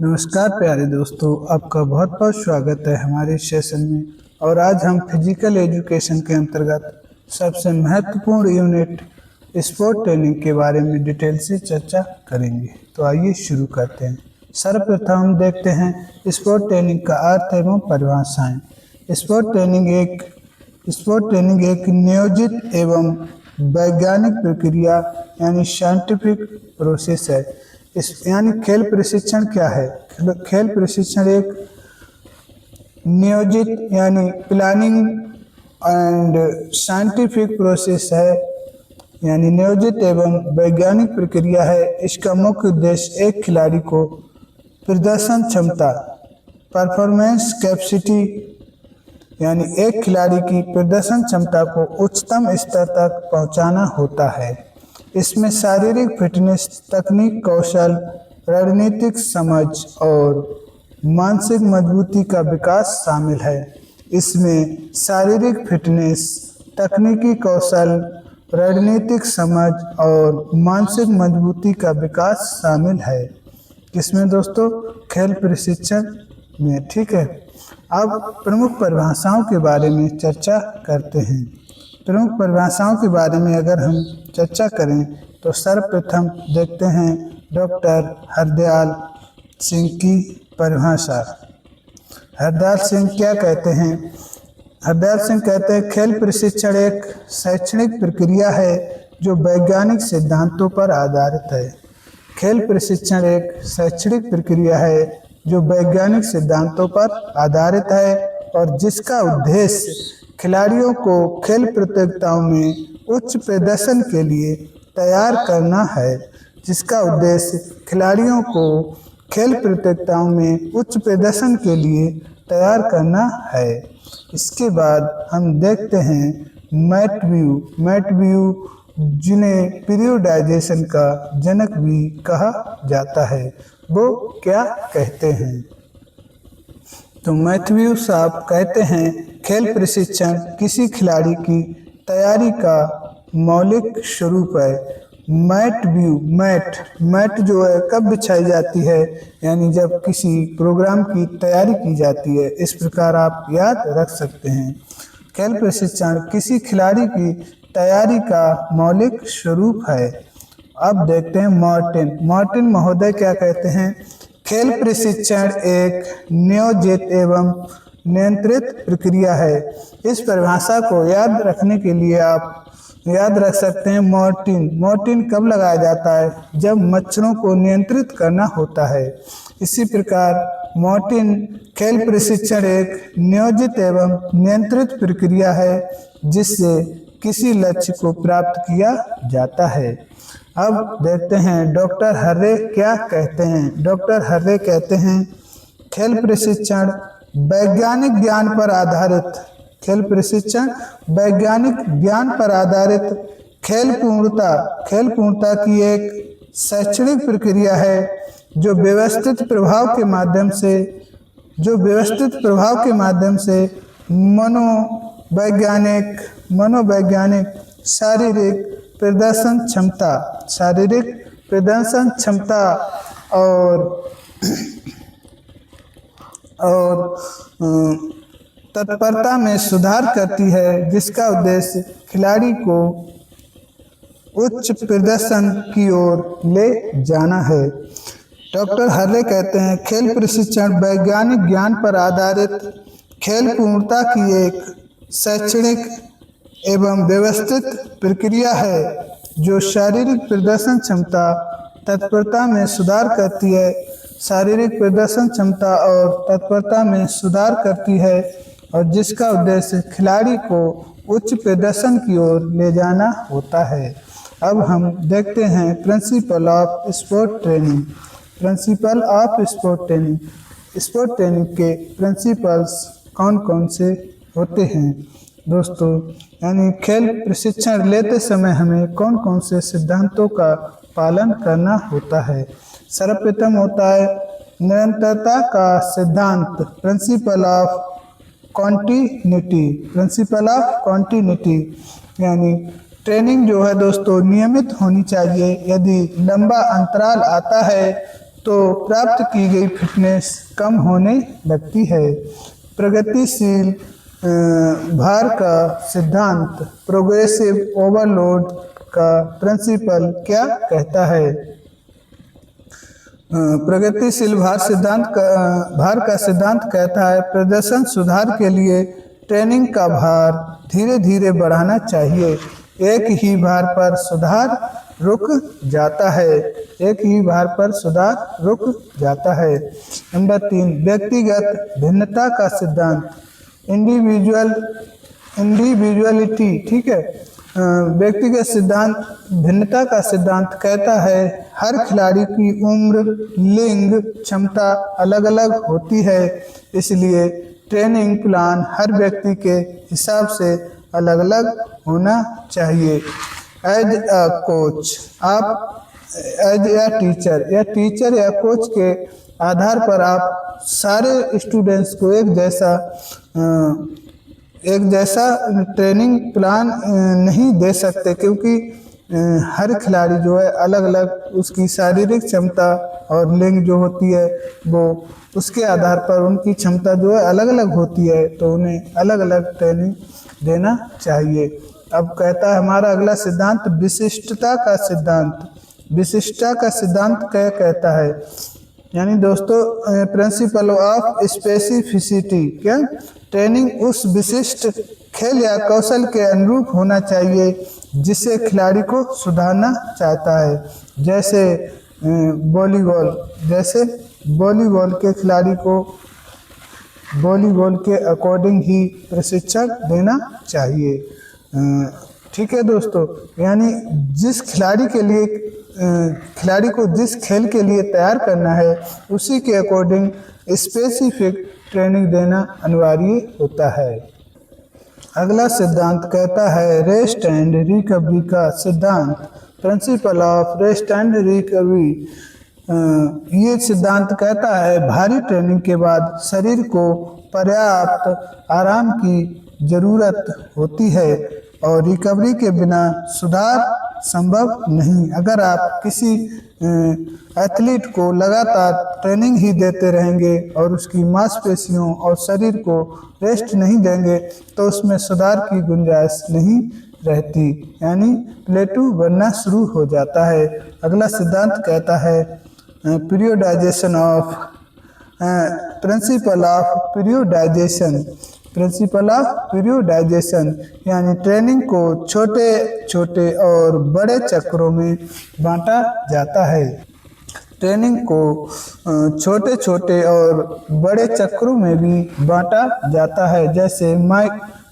नमस्कार प्यारे दोस्तों, आपका बहुत बहुत स्वागत है हमारे सेशन में। और आज हम फिजिकल एजुकेशन के अंतर्गत सबसे महत्वपूर्ण यूनिट स्पोर्ट ट्रेनिंग के बारे में डिटेल से चर्चा करेंगे। तो आइए शुरू करते हैं। सर्वप्रथम हम देखते हैं स्पोर्ट ट्रेनिंग का अर्थ एवं परिभाषाएं। स्पोर्ट ट्रेनिंग एक नियोजित एवं वैज्ञानिक प्रक्रिया यानी साइंटिफिक प्रोसेस है। यानी खेल प्रशिक्षण क्या है? खेल प्रशिक्षण एक नियोजित यानी प्लानिंग एंड साइंटिफिक प्रोसेस है, यानी नियोजित एवं वैज्ञानिक प्रक्रिया है। इसका मुख्य उद्देश्य एक खिलाड़ी को प्रदर्शन क्षमता परफॉर्मेंस कैपेसिटी यानी एक खिलाड़ी की प्रदर्शन क्षमता को उच्चतम स्तर तक पहुंचाना होता है। इसमें शारीरिक फिटनेस, तकनीक, कौशल, रणनीतिक समझ और मानसिक मजबूती का विकास शामिल है। इसमें शारीरिक फिटनेस, तकनीकी कौशल, रणनीतिक समझ और मानसिक मजबूती का विकास शामिल है। किसमें दोस्तों? खेल प्रशिक्षण में। ठीक है, अब प्रमुख परिभाषाओं के बारे में चर्चा करते हैं। प्रमुख परिभाषाओं के बारे में अगर हम चर्चा करें तो सर्वप्रथम देखते हैं डॉक्टर हरदयाल सिंह की परिभाषा। हरदयाल सिंह क्या कहते हैं? हरदयाल सिंह कहते हैं खेल प्रशिक्षण एक शैक्षणिक प्रक्रिया है जो वैज्ञानिक सिद्धांतों पर आधारित है। खेल प्रशिक्षण एक शैक्षणिक प्रक्रिया है जो वैज्ञानिक सिद्धांतों पर आधारित है और जिसका उद्देश्य खिलाड़ियों को खेल प्रतियोगिताओं में उच्च प्रदर्शन के लिए तैयार करना है। जिसका उद्देश्य खिलाड़ियों को खेल प्रतियोगिताओं में उच्च प्रदर्शन के लिए तैयार करना है। इसके बाद हम देखते हैं मैट व्यू जिन्हें पीरियोडाइजेशन का जनक भी कहा जाता है, वो क्या कहते हैं? तो मैथ्यू साहब कहते हैं खेल प्रशिक्षण किसी खिलाड़ी की तैयारी का मौलिक स्वरूप है। मैट जो है कब बिछाई जाती है, यानी जब किसी प्रोग्राम की तैयारी की जाती है। इस प्रकार आप याद रख सकते हैं। खेल प्रशिक्षण किसी खिलाड़ी की तैयारी का मौलिक स्वरूप है। अब देखते हैं मार्टिन महोदय क्या कहते हैं? खेल प्रशिक्षण एक नियोजित एवं नियंत्रित प्रक्रिया है। इस परिभाषा को याद रखने के लिए आप याद रख सकते हैं मार्टिन कब लगाया जाता है? जब मच्छरों को नियंत्रित करना होता है। इसी प्रकार मार्टिन खेल प्रशिक्षण एक नियोजित एवं नियंत्रित प्रक्रिया है जिससे किसी लक्ष्य को प्राप्त किया जाता है। अब देखते हैं डॉक्टर हर्रे क्या कहते हैं। डॉक्टर हर्रे कहते हैं खेल प्रशिक्षण वैज्ञानिक ज्ञान पर आधारित खेल प्रशिक्षण वैज्ञानिक ज्ञान पर आधारित खेल पूर्णता की एक शैक्षणिक प्रक्रिया है जो व्यवस्थित प्रभाव के माध्यम से मनोवैज्ञानिक शारीरिक प्रदर्शन क्षमता और तत्परता में सुधार करती है, जिसका उद्देश्य खिलाड़ी को उच्च प्रदर्शन की ओर ले जाना है। डॉक्टर हर्ले कहते हैं खेल प्रशिक्षण वैज्ञानिक ज्ञान पर आधारित खेल पूर्णता की एक शैक्षणिक एवं व्यवस्थित प्रक्रिया है जो शारीरिक प्रदर्शन क्षमता तत्परता में सुधार करती है। शारीरिक प्रदर्शन क्षमता और तत्परता में सुधार करती है और जिसका उद्देश्य खिलाड़ी को उच्च प्रदर्शन की ओर ले जाना होता है। अब हम देखते हैं principle of sport training. Sport training के प्रिंसिपल्स कौन कौन से होते हैं दोस्तों? यानी खेल प्रशिक्षण लेते समय हमें कौन कौन से सिद्धांतों का पालन करना होता है? सर्वप्रथम होता है निरंतरता का सिद्धांत, प्रिंसिपल ऑफ कॉन्टिन्यूटी। यानी ट्रेनिंग जो है दोस्तों नियमित होनी चाहिए। यदि लंबा अंतराल आता है तो प्राप्त की गई फिटनेस कम होने लगती है। प्रगतिशील भार का सिद्धांत प्रोग्रेसिव ओवरलोड का प्रिंसिपल क्या कहता है? प्रगतिशील भार का सिद्धांत कहता है प्रदर्शन सुधार के लिए ट्रेनिंग का भार धीरे धीरे बढ़ाना चाहिए। एक ही भार पर सुधार रुक जाता है। एक ही भार पर सुधार रुक जाता है। नंबर 3, व्यक्तिगत भिन्नता का सिद्धांत इंडिविजुअलिटी, ठीक है। व्यक्तिगत सिद्धांत भिन्नता का सिद्धांत कहता है हर खिलाड़ी की उम्र, लिंग, क्षमता अलग अलग होती है, इसलिए ट्रेनिंग प्लान हर व्यक्ति के हिसाब से अलग अलग होना चाहिए। एज अ कोच, आप एज ए टीचर या टीचर या कोच के आधार पर आप सारे स्टूडेंट्स को एक जैसा ट्रेनिंग प्लान नहीं दे सकते, क्योंकि हर खिलाड़ी जो है अलग अलग उसकी शारीरिक क्षमता और लिंग जो होती है वो उसके आधार पर उनकी क्षमता जो है अलग अलग होती है, तो उन्हें अलग अलग ट्रेनिंग देना चाहिए। अब कहता है हमारा अगला सिद्धांत विशिष्टता का सिद्धांत। विशिष्टता का सिद्धांत क्या कहता है? यानी दोस्तों प्रिंसिपल ऑफ स्पेसिफिसिटी, क्या ट्रेनिंग उस विशिष्ट खेल या कौशल के अनुरूप होना चाहिए जिसे खिलाड़ी को सुधारना चाहता है। जैसे वॉलीबॉल के खिलाड़ी को वॉलीबॉल के अकॉर्डिंग ही प्रशिक्षण देना चाहिए। ठीक है दोस्तों, यानी जिस खिलाड़ी को जिस खेल के लिए तैयार करना है उसी के अकॉर्डिंग स्पेसिफिक ट्रेनिंग देना अनिवार्य होता है। अगला सिद्धांत कहता है रेस्ट एंड रिकवरी का सिद्धांत, principal of rest and recovery. ये सिद्धांत कहता है भारी ट्रेनिंग के बाद शरीर को पर्याप्त आराम की जरूरत होती है और रिकवरी के बिना सुधार संभव नहीं। अगर आप किसी एथलीट को लगातार ट्रेनिंग ही देते रहेंगे और उसकी मांसपेशियों और शरीर को रेस्ट नहीं देंगे तो उसमें सुधार की गुंजाइश नहीं रहती, यानी प्लेटू बनना शुरू हो जाता है। अगला सिद्धांत कहता है पीरियोडाइजेशन ऑफ प्रिंसिपल ऑफ पीरियोडाइजेशन, यानी ट्रेनिंग को छोटे छोटे और बड़े चक्रों में बांटा जाता है। ट्रेनिंग को छोटे छोटे और बड़े चक्रों में भी बांटा जाता है, जैसे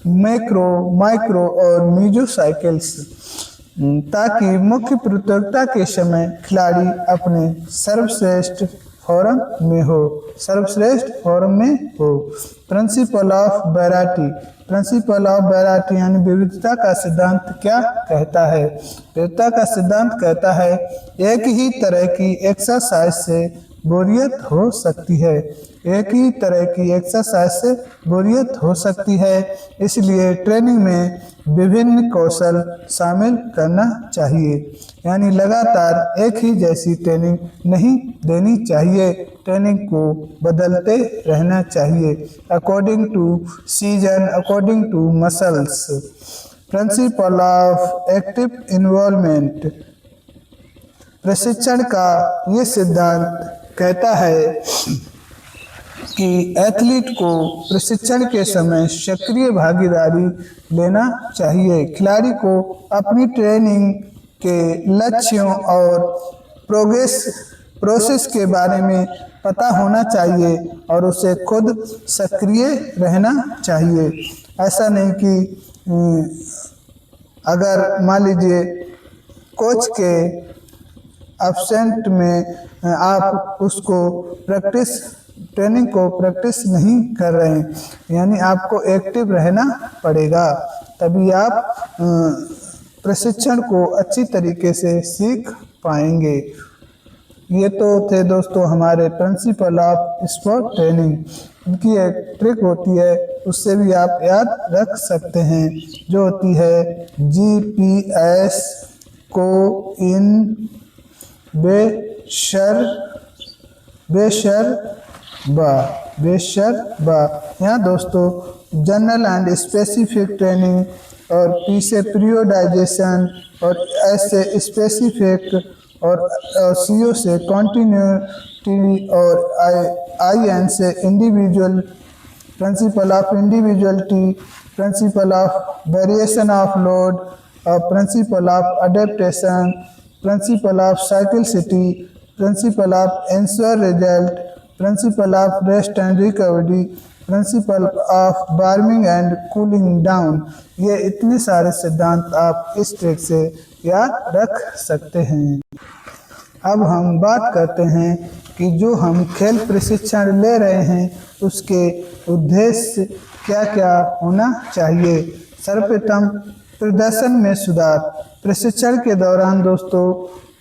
माइक्रो और मीजो साइकिल्स, ताकि मुख्य प्रतियोगिता के समय खिलाड़ी अपने सर्वश्रेष्ठ फॉर्म में हो। प्रिंसिपल ऑफ वैरायटी यानी विविधता का सिद्धांत क्या कहता है? विविधता का सिद्धांत कहता है एक ही तरह की एक्सरसाइज से बोरियत हो सकती है, इसलिए ट्रेनिंग में विभिन्न कौशल शामिल करना चाहिए, यानी लगातार एक ही जैसी ट्रेनिंग नहीं देनी चाहिए, ट्रेनिंग को बदलते रहना चाहिए according to season, according to muscles. Principle of active involvement, प्रशिक्षण का ये सिद्धांत कहता है कि एथलीट को प्रशिक्षण के समय सक्रिय भागीदारी लेना चाहिए। खिलाड़ी को अपनी ट्रेनिंग के लक्ष्यों और प्रोसेस के बारे में पता होना चाहिए और उसे खुद सक्रिय रहना चाहिए। ऐसा नहीं कि अगर मान लीजिए कोच के एब्सेंट में आप उसको ट्रेनिंग को प्रैक्टिस नहीं कर रहे हैं, यानी आपको एक्टिव रहना पड़ेगा, तभी आप प्रशिक्षण को अच्छी तरीके से सीख पाएंगे। ये तो थे दोस्तों हमारे प्रिंसिपल ऑफ स्पोर्ट ट्रेनिंग। इनकी एक ट्रिक होती है, उससे भी आप याद रख सकते हैं, जो होती है GPS को इन बेशर बेशर्बा। यहाँ दोस्तों जनरल एंड स्पेसिफिक ट्रेनिंग और पी से पीरियोडाइजेशन और एस से स्पेसिफिक और सी ओ से कॉन्टिन्यूटी और आई एन से individual, principle of individuality, principle of variation of load और principle of adaptation, principle of cyclicity, principle of ensure result, principle of rest and recovery, principle of warming and cooling down. ये इतने सारे सिद्धांत आप इस trick से याद रख सकते हैं। अब हम बात करते हैं कि जो हम खेल प्रशिक्षण ले रहे हैं उसके उद्देश्य क्या क्या होना चाहिए। सर्वप्रथम प्रदर्शन में सुधार। प्रशिक्षण के दौरान दोस्तों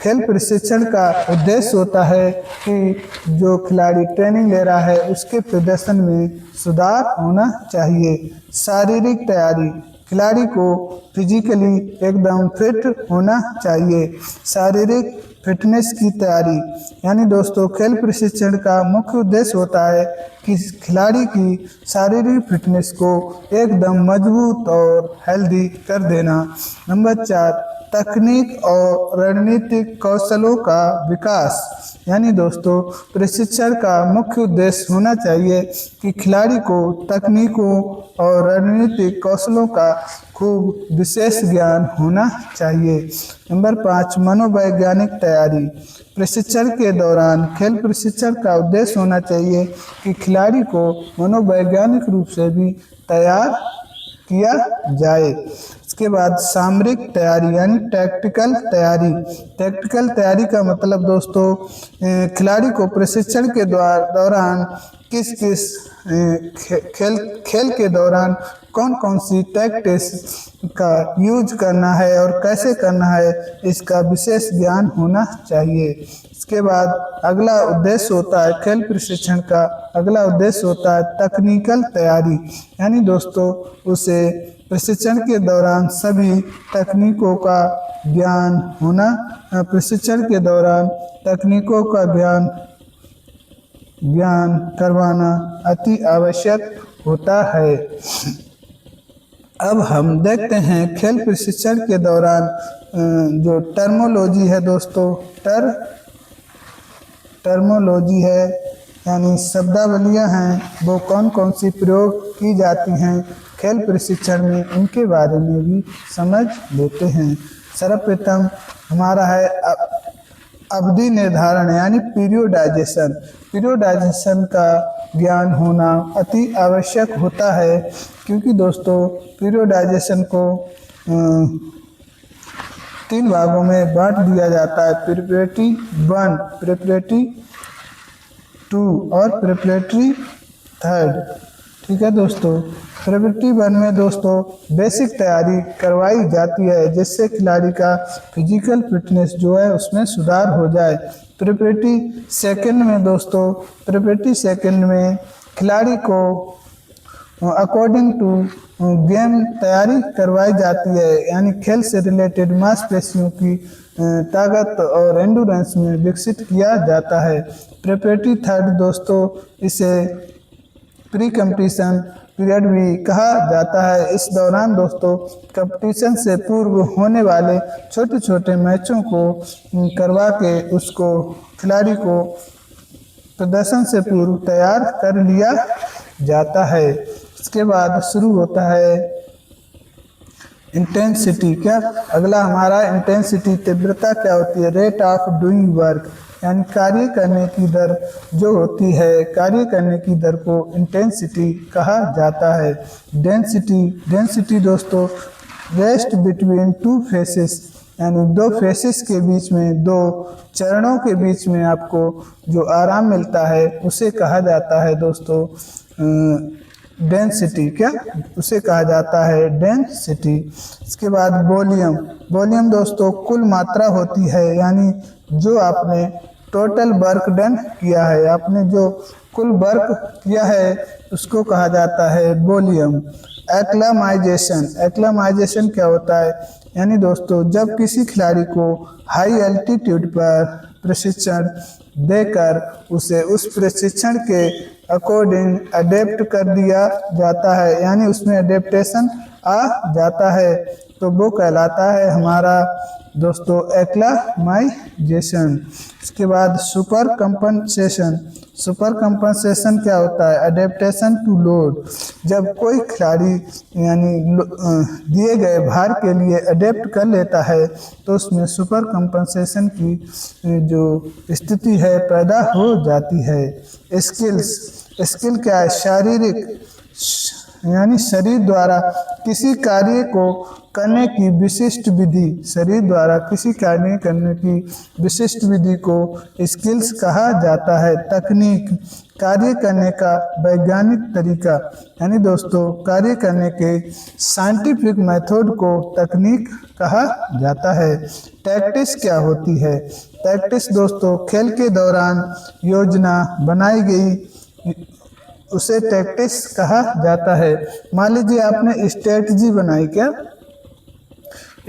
खेल प्रशिक्षण का उद्देश्य होता है कि जो खिलाड़ी ट्रेनिंग ले रहा है उसके प्रदर्शन में सुधार होना चाहिए। शारीरिक तैयारी। खिलाड़ी को फिजिकली एकदम फिट होना चाहिए। शारीरिक फिटनेस की तैयारी यानी दोस्तों खेल प्रशिक्षण का मुख्य उद्देश्य होता है कि खिलाड़ी की शारीरिक फिटनेस को एकदम मजबूत और हेल्दी कर देना। नंबर 4 तकनीक और रणनीतिक कौशलों का विकास यानी दोस्तों प्रशिक्षण का मुख्य उद्देश्य होना चाहिए कि खिलाड़ी को तकनीकों और रणनीतिक कौशलों का खूब विशेष ज्ञान होना चाहिए। नंबर 5 मनोवैज्ञानिक तैयारी। प्रशिक्षण के दौरान खेल प्रशिक्षण का उद्देश्य होना चाहिए कि खिलाड़ी को मनोवैज्ञानिक रूप से भी तैयार किया जाए। इसके बाद सामरिक तैयारी यानी टैक्टिकल तैयारी। टैक्टिकल तैयारी का मतलब दोस्तों खिलाड़ी को प्रशिक्षण के दौरान किस किस खेल के दौरान कौन कौन सी टैक्टिक्स का यूज करना है और कैसे करना है इसका विशेष ज्ञान होना चाहिए। इसके बाद अगला उद्देश्य होता है खेल प्रशिक्षण का अगला उद्देश्य होता है तकनीकल तैयारी यानी दोस्तों उसे प्रशिक्षण के दौरान सभी तकनीकों का ज्ञान होना। प्रशिक्षण के दौरान तकनीकों का ज्ञान करवाना अति आवश्यक होता है। अब हम देखते हैं खेल प्रशिक्षण के दौरान जो टर्मोलॉजी है दोस्तों टर्मोलॉजी है यानी शब्दावलियाँ हैं वो कौन कौन सी प्रयोग की जाती हैं खेल प्रशिक्षण में उनके बारे में भी समझ लेते हैं। सर्वप्रथम हमारा है अवधि निर्धारण यानी पीरियोडाइजेशन। पीरियोडाइजेशन का ज्ञान होना अति आवश्यक होता है क्योंकि दोस्तों पीरियोडाइजेशन को 3 भागों में बांट दिया जाता है। प्रिपरेटरी 1, प्रिपरेटरी 2 और प्रिपरेटरी 3। ठीक है दोस्तों। प्रिपरेटरी 1 में दोस्तों बेसिक तैयारी करवाई जाती है जिससे खिलाड़ी का फिजिकल फिटनेस जो है उसमें सुधार हो जाए। प्रिपरेटरी 2 में दोस्तों प्रिपरेटरी 2 में खिलाड़ी को अकॉर्डिंग टू गेम तैयारी करवाई जाती है यानी खेल से रिलेटेड मांसपेशियों की ताकत और एंडोरेंस में विकसित किया जाता है। प्रिपरेटरी 3 दोस्तों इसे प्री कंपटीशन पीरियड भी कहा जाता है। इस दौरान दोस्तों कंपटीशन से पूर्व होने वाले छोटे छोटे मैचों को करवा के उसको खिलाड़ी को प्रदर्शन से पूर्व तैयार कर लिया जाता है। इसके बाद शुरू होता है इंटेंसिटी। क्या अगला हमारा इंटेंसिटी तीव्रता क्या होती है? रेट ऑफ डूइंग वर्क यानी कार्य करने की दर जो होती है, कार्य करने की दर को इंटेंसिटी कहा जाता है। डेंसिटी दोस्तों रेस्ट बिटवीन 2 फेसेस यानी 2 फेसेस के बीच में 2 चरणों के बीच में आपको जो आराम मिलता है उसे कहा जाता है दोस्तों डेंसिटी। क्या उसे कहा जाता है डेंसिटी। इसके बाद वॉल्यूम दोस्तों कुल मात्रा होती है यानी जो आपने टोटल वर्क डन किया है, आपने जो कुल वर्क किया है उसको कहा जाता है वॉल्यूम। एक्लेमाइजेशन क्या होता है? यानी दोस्तों जब किसी खिलाड़ी को हाई एल्टीट्यूड पर प्रशिक्षण देकर उसे उस प्रशिक्षण के अकॉर्डिंग अडेप्ट कर दिया जाता है, यानी उसमें अडेप्टेशन आ जाता है, तो वो कहलाता है हमारा दोस्तों एक्लामाइजेशन। इसके बाद सुपर कंपनसेशन। सुपर कंपनसेशन क्या होता है? Adaptation to load. जब कोई खिलाड़ी यानी दिए गए भार के लिए अडेप्ट कर लेता है तो उसमें सुपर कंपनसेशन की जो स्थिति है पैदा हो जाती है। स्किल्स। स्किल क्या है? शारीरिक यानी शरीर द्वारा किसी कार्य को करने की विशिष्ट विधि। शरीर द्वारा किसी कार्य करने की विशिष्ट विधि को स्किल्स कहा जाता है। तकनीक। कार्य करने का वैज्ञानिक तरीका, यानी दोस्तों कार्य करने के साइंटिफिक मेथड को तकनीक कहा जाता है। टैक्टिस क्या होती है? टैक्टिस दोस्तों खेल के दौरान योजना बनाई गई, उसे टैक्टिस कहा जाता है। मान लीजिए आपने स्ट्रेटजी बनाई, क्या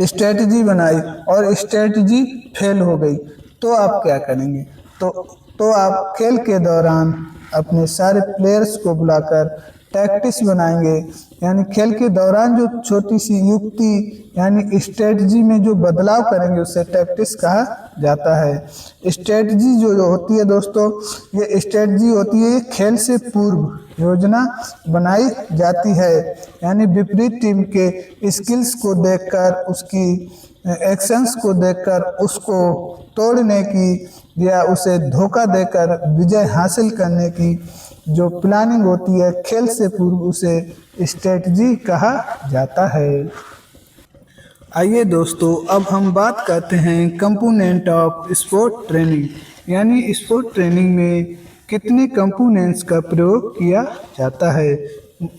स्ट्रेटजी बनाई और स्ट्रेटजी फेल हो गई, तो आप क्या करेंगे? तो आप खेल के दौरान अपने सारे प्लेयर्स को बुलाकर टैक्टिस बनाएंगे, यानी खेल के दौरान जो छोटी सी युक्ति यानी स्ट्रेटजी में जो बदलाव करेंगे उसे टैक्टिस कहा जाता है। स्ट्रेटजी जो होती है दोस्तों, ये स्ट्रेटजी होती है खेल से पूर्व योजना बनाई जाती है, यानी विपरीत टीम के स्किल्स को देखकर, उसकी एक्शंस को देखकर उसको तोड़ने की या उसे धोखा देकर विजय हासिल करने की जो प्लानिंग होती है खेल से पूर्व, उसे स्ट्रेटजी कहा जाता है। आइए दोस्तों अब हम बात करते हैं कंपोनेंट ऑफ स्पोर्ट ट्रेनिंग, यानी स्पोर्ट ट्रेनिंग में कितने कंपोनेंट्स का प्रयोग किया जाता है,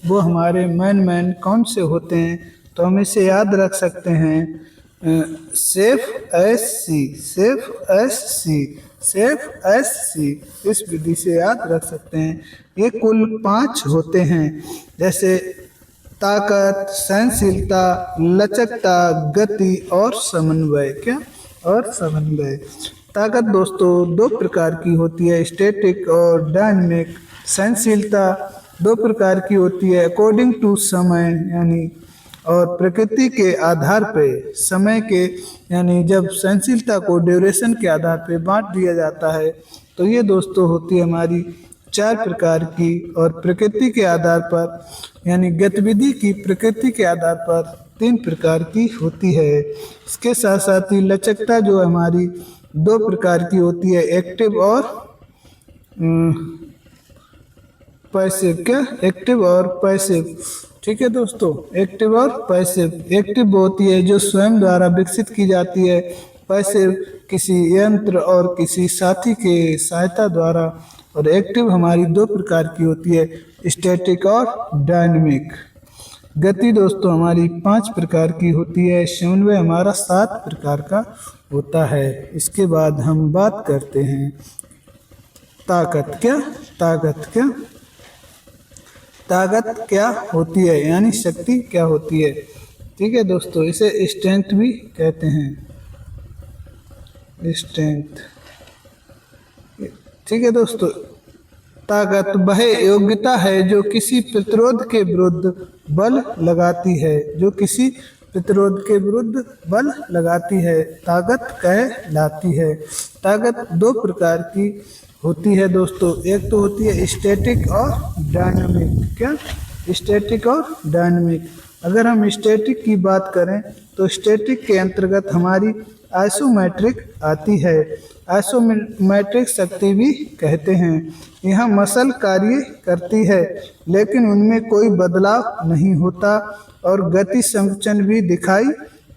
वो हमारे मेन कौन से होते हैं। तो हम इसे याद रख सकते हैं। सेफ एस सी इस विधि से याद रख सकते हैं। ये कुल 5 होते हैं, जैसे ताकत, सहनशीलता, लचकता, गति और समन्वय। क्या? और समन्वय। ताकत दोस्तों 2 प्रकार की होती है, स्टैटिक और डायनामिक। सहनशीलता 2 प्रकार की होती है, अकॉर्डिंग टू समय यानी और प्रकृति के आधार पे, समय के यानी जब सहनशीलता को ड्यूरेशन के आधार पे बांट दिया जाता है, तो ये दोस्तों होती है हमारी 4 प्रकार की, और प्रकृति के आधार पर यानी गतिविधि की प्रकृति के आधार पर 3 प्रकार की होती है। इसके साथ साथ ही लचकता जो हमारी 2 प्रकार की होती है, एक्टिव और पैसिव। क्या? एक्टिव और पैसिव। ठीक है दोस्तों, एक्टिव और पैसिव। एक्टिव होती है जो स्वयं द्वारा विकसित की जाती है, पैसिव किसी यंत्र और किसी साथी के सहायता द्वारा। और एक्टिव हमारी 2 प्रकार की होती है, स्टैटिक और डायनामिक। गति दोस्तों हमारी 5 प्रकार की होती है, समन्वय हमारा 7 प्रकार का होता है। इसके बाद हम बात करते हैं ताकत। क्या? ताकत क्या होती है, यानी शक्ति क्या होती है। ठीक है दोस्तों, इसे स्ट्रेंथ भी कहते हैं, स्ट्रेंथ। ठीक है दोस्तों, ताकत वह योग्यता है जो किसी प्रतिरोध के विरुद्ध बल लगाती है, जो किसी प्रतिरोध के विरुद्ध बल लगाती है, ताकत कहलाती है। ताकत 2 प्रकार की होती है दोस्तों, एक तो होती है स्टैटिक और डायनामिक। क्या? स्टैटिक और डायनामिक। अगर हम स्टैटिक की बात करें तो स्टैटिक के अंतर्गत हमारी आइसोमेट्रिक आती है, आइसोमेट्रिक शक्ति भी कहते हैं। यह मसल कार्य करती है लेकिन उनमें कोई बदलाव नहीं होता और गति संकुचन भी दिखाई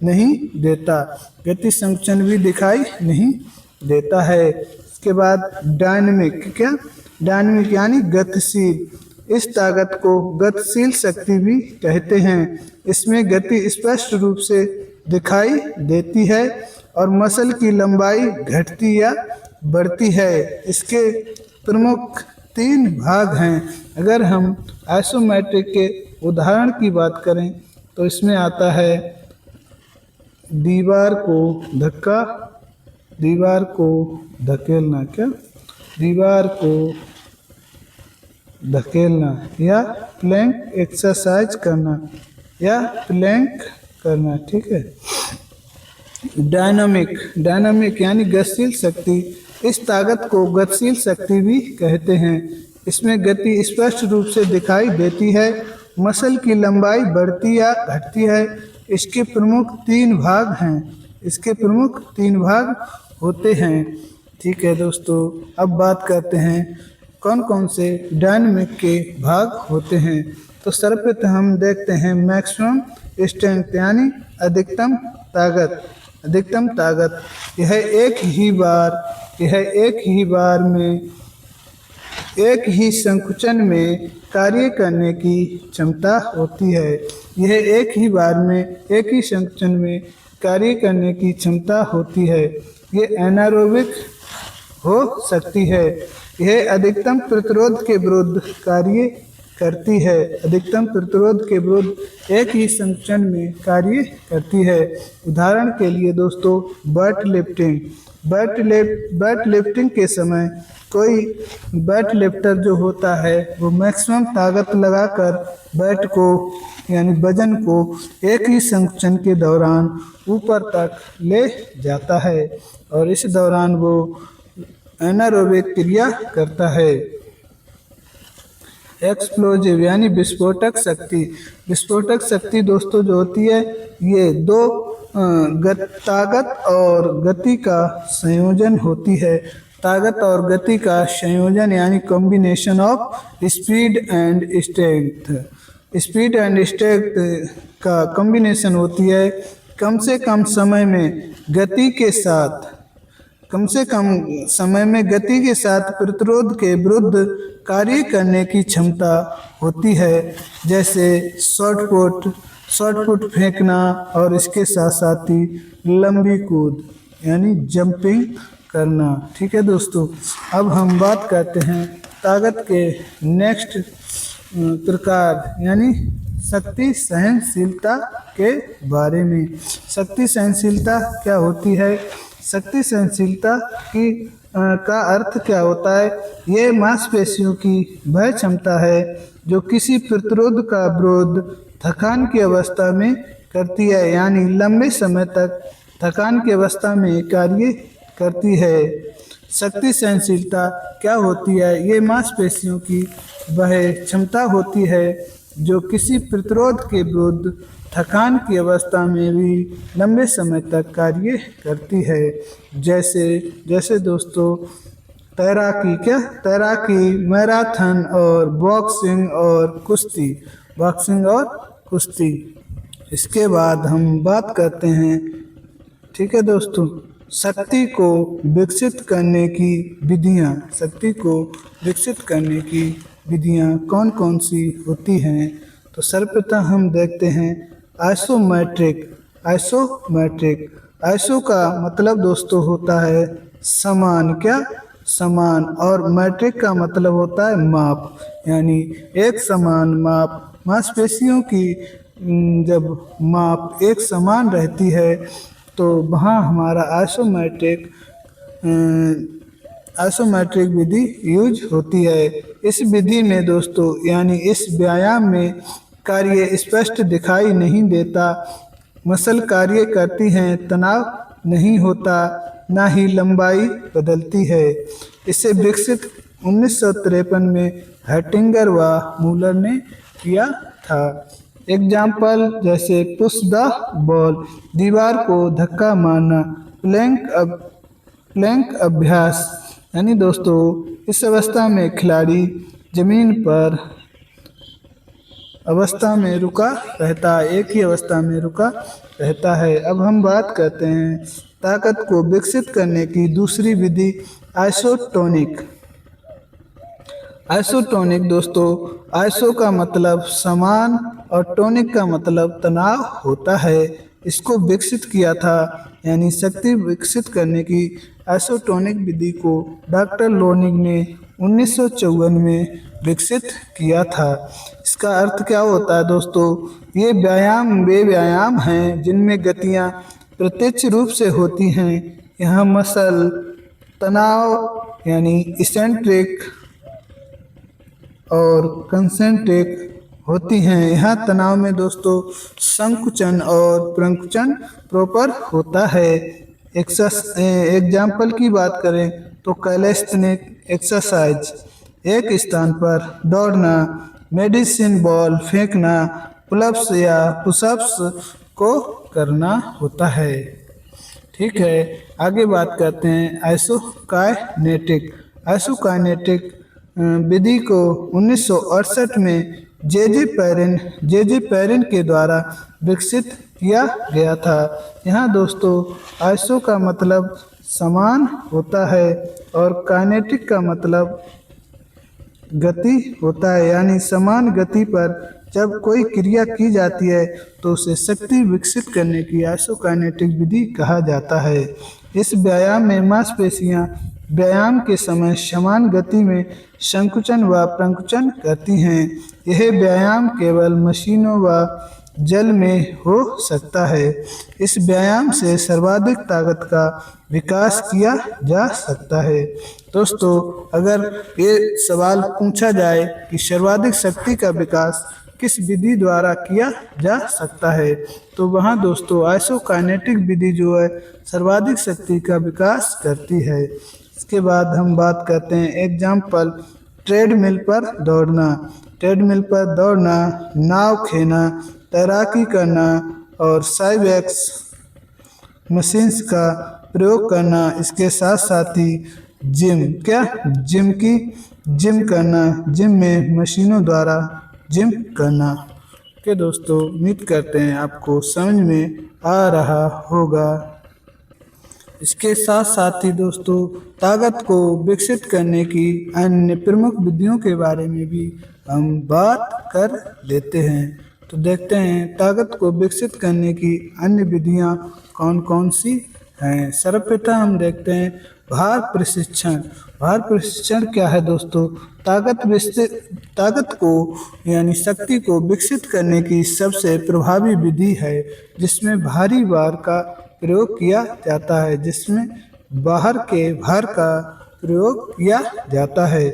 नहीं देता, गति संकुचन भी दिखाई नहीं देता है। इसके बाद डायनामिक। क्या? डायनामिक यानी गतिशील। इस ताकत को गतिशील शक्ति भी कहते हैं। इसमें गति स्पष्ट रूप से दिखाई देती है और मसल की लंबाई घटती या बढ़ती है। इसके प्रमुख 3 भाग हैं। अगर हम आइसोमेट्रिक के उदाहरण की बात करें तो इसमें आता है दीवार को धकेलना। क्या? दीवार को धकेलना या प्लैंक एक्सरसाइज करना या प्लैंक करना। ठीक है। डायनामिक यानी गतिशील शक्ति। इस ताकत को गतिशील शक्ति भी कहते हैं। इसमें गति स्पष्ट रूप से दिखाई देती है। मसल की लंबाई बढ़ती या घटती है। इसके प्रमुख तीन भाग होते हैं। ठीक है दोस्तों, अब बात करते हैं कौन कौन से डायनामिक के भाग होते हैं। तो सर्वप्रथम हम देखते हैं मैक्सिमम स्ट्रेंथ यानी अधिकतम ताकत। यह एक ही संकुचन में कार्य करने की क्षमता होती है। यह एक ही संकुचन में कार्य करने की क्षमता होती है। ये एनारोबिक हो सकती है। यह अधिकतम प्रतिरोध के विरुद्ध कार्य करती है। एक ही संकुचन में कार्य करती है। उदाहरण के लिए दोस्तों, वेट लिफ्टिंग के समय कोई वेट लिफ्टर जो होता है वो मैक्सिमम ताकत लगाकर वेट को यानी वजन को एक ही संकुचन के दौरान ऊपर तक ले जाता है और इस दौरान वो एनारोबिक क्रिया करता है। एक्सप्लोजिव यानी विस्फोटक शक्ति दोस्तों जो होती है ये दो ताकत और गति का संयोजन होती है। ताकत और गति का संयोजन यानी combination of speed and strength का कॉम्बिनेशन होती है। कम से कम समय में गति के साथ प्रतिरोध के विरुद्ध कार्य करने की क्षमता होती है। जैसे शॉर्ट पुट फेंकना और इसके साथ साथ ही लंबी कूद यानी जंपिंग करना। ठीक है दोस्तों, अब हम बात करते हैं ताकत के नेक्स्ट प्रकार यानी शक्ति सहनशीलता के बारे में। शक्ति सहनशीलता क्या होती है? शक्ति सहनशीलता का अर्थ क्या होता है? ये मांसपेशियों की वह क्षमता है जो किसी प्रतिरोध का विरोध थकान की अवस्था में करती है, यानी लंबे समय तक थकान की अवस्था में कार्य करती है। शक्ति सहनशीलता क्या होती है? ये मांसपेशियों की वह क्षमता होती है जो किसी प्रतिरोध के विरुद्ध थकान की अवस्था में भी लंबे समय तक कार्य करती है। जैसे दोस्तों तैराकी, मैराथन और बॉक्सिंग और कुश्ती। इसके बाद हम बात करते हैं, ठीक है दोस्तों, शक्ति को विकसित करने की विधियाँ कौन कौन सी होती हैं? तो सर्वप्रथम हम देखते हैं आइसो का मतलब दोस्तों होता है समान और मैट्रिक का मतलब होता है माप, यानी एक समान माप। मांसपेशियों की जब माप एक समान रहती है तो वहाँ हमारा आइसोमेट्रिक विधि यूज होती है। इस विधि में दोस्तों यानी इस व्यायाम में कार्य स्पष्ट दिखाई नहीं देता, मसल कार्य करती हैं, तनाव नहीं होता, ना ही लंबाई बदलती है। इसे विकसित 1953 में हर्टिंगर व मूलर ने किया था। एग्जाम्पल जैसे पुश द बॉल, दीवार को धक्का मारना, प्लैंक अभ्यास, यानी दोस्तों इस अवस्था में खिलाड़ी जमीन पर अवस्था में रुका रहता है, एक ही अवस्था में रुका रहता है। अब हम बात करते हैं ताकत को विकसित करने की दूसरी विधि आइसोटोनिक दोस्तों, आइसो का मतलब समान और टोनिक का मतलब तनाव होता है। इसको विकसित किया था, यानी शक्ति विकसित करने की आइसोटोनिक विधि को डॉक्टर लोनिग ने 1954 में विकसित किया था। इसका अर्थ क्या होता है दोस्तों? ये वे व्यायाम हैं जिनमें गतियाँ प्रत्यक्ष रूप से होती हैं। यहाँ मसल तनाव यानी इसेंट्रिक और कंसेंट्रिक होती हैं। यहाँ तनाव में दोस्तों संकुचन और प्रंकुचन प्रॉपर होता है। एग्जाम्पल की बात करें तो कैलेस्थेनिक एक्सरसाइज, एक स्थान पर दौड़ना, मेडिसिन बॉल फेंकना, पुलअप्स या पुशअप्स को करना होता है। ठीक है, आगे बात करते हैं आइसोकाइनेटिक। आइसोकाइनेटिक विधि को 1968 में जे पेरिन के द्वारा विकसित किया गया था। यहाँ दोस्तों आइसो का मतलब समान होता है और काइनेटिक का मतलब गति होता है, यानी समान गति पर जब कोई क्रिया की जाती है तो उसे शक्ति विकसित करने की आइसोकाइनेटिक विधि कहा जाता है। इस व्यायाम में मांसपेशियां व्यायाम के समय समान गति में संकुचन व प्रंकुचन करती हैं। यह व्यायाम केवल मशीनों व जल में हो सकता है। इस व्यायाम से सर्वाधिक ताकत का विकास किया जा सकता है। दोस्तों अगर ये सवाल पूछा जाए कि सर्वाधिक शक्ति का विकास किस विधि द्वारा किया जा सकता है, तो वहाँ दोस्तों आइसोकाइनेटिक विधि जो है सर्वाधिक शक्ति का विकास करती है। इसके बाद हम बात करते हैं एग्जाम्पल, ट्रेडमिल पर दौड़ना। ट्रेडमिल पर दौड़ना, नाव खेना, तैराकी करना और साइबेक्स मशीन्स का प्रयोग करना। इसके साथ साथ ही जिम करना, जिम में मशीनों द्वारा जिम करना। के दोस्तों उम्मीद करते हैं आपको समझ में आ रहा होगा। इसके साथ साथ ही दोस्तों ताकत को विकसित करने की अन्य प्रमुख विधियों के बारे में भी हम बात कर लेते हैं। तो देखते हैं ताकत को विकसित करने की अन्य विधियां कौन कौन सी हैं। सर्वप्रथम हम देखते हैं भार प्रशिक्षण। भार प्रशिक्षण क्या है दोस्तों? ताकत को यानी शक्ति को विकसित करने की सबसे प्रभावी विधि है जिसमें भारी भार का प्रयोग किया जाता है, जिसमें बाहर के भार का प्रयोग किया जाता है।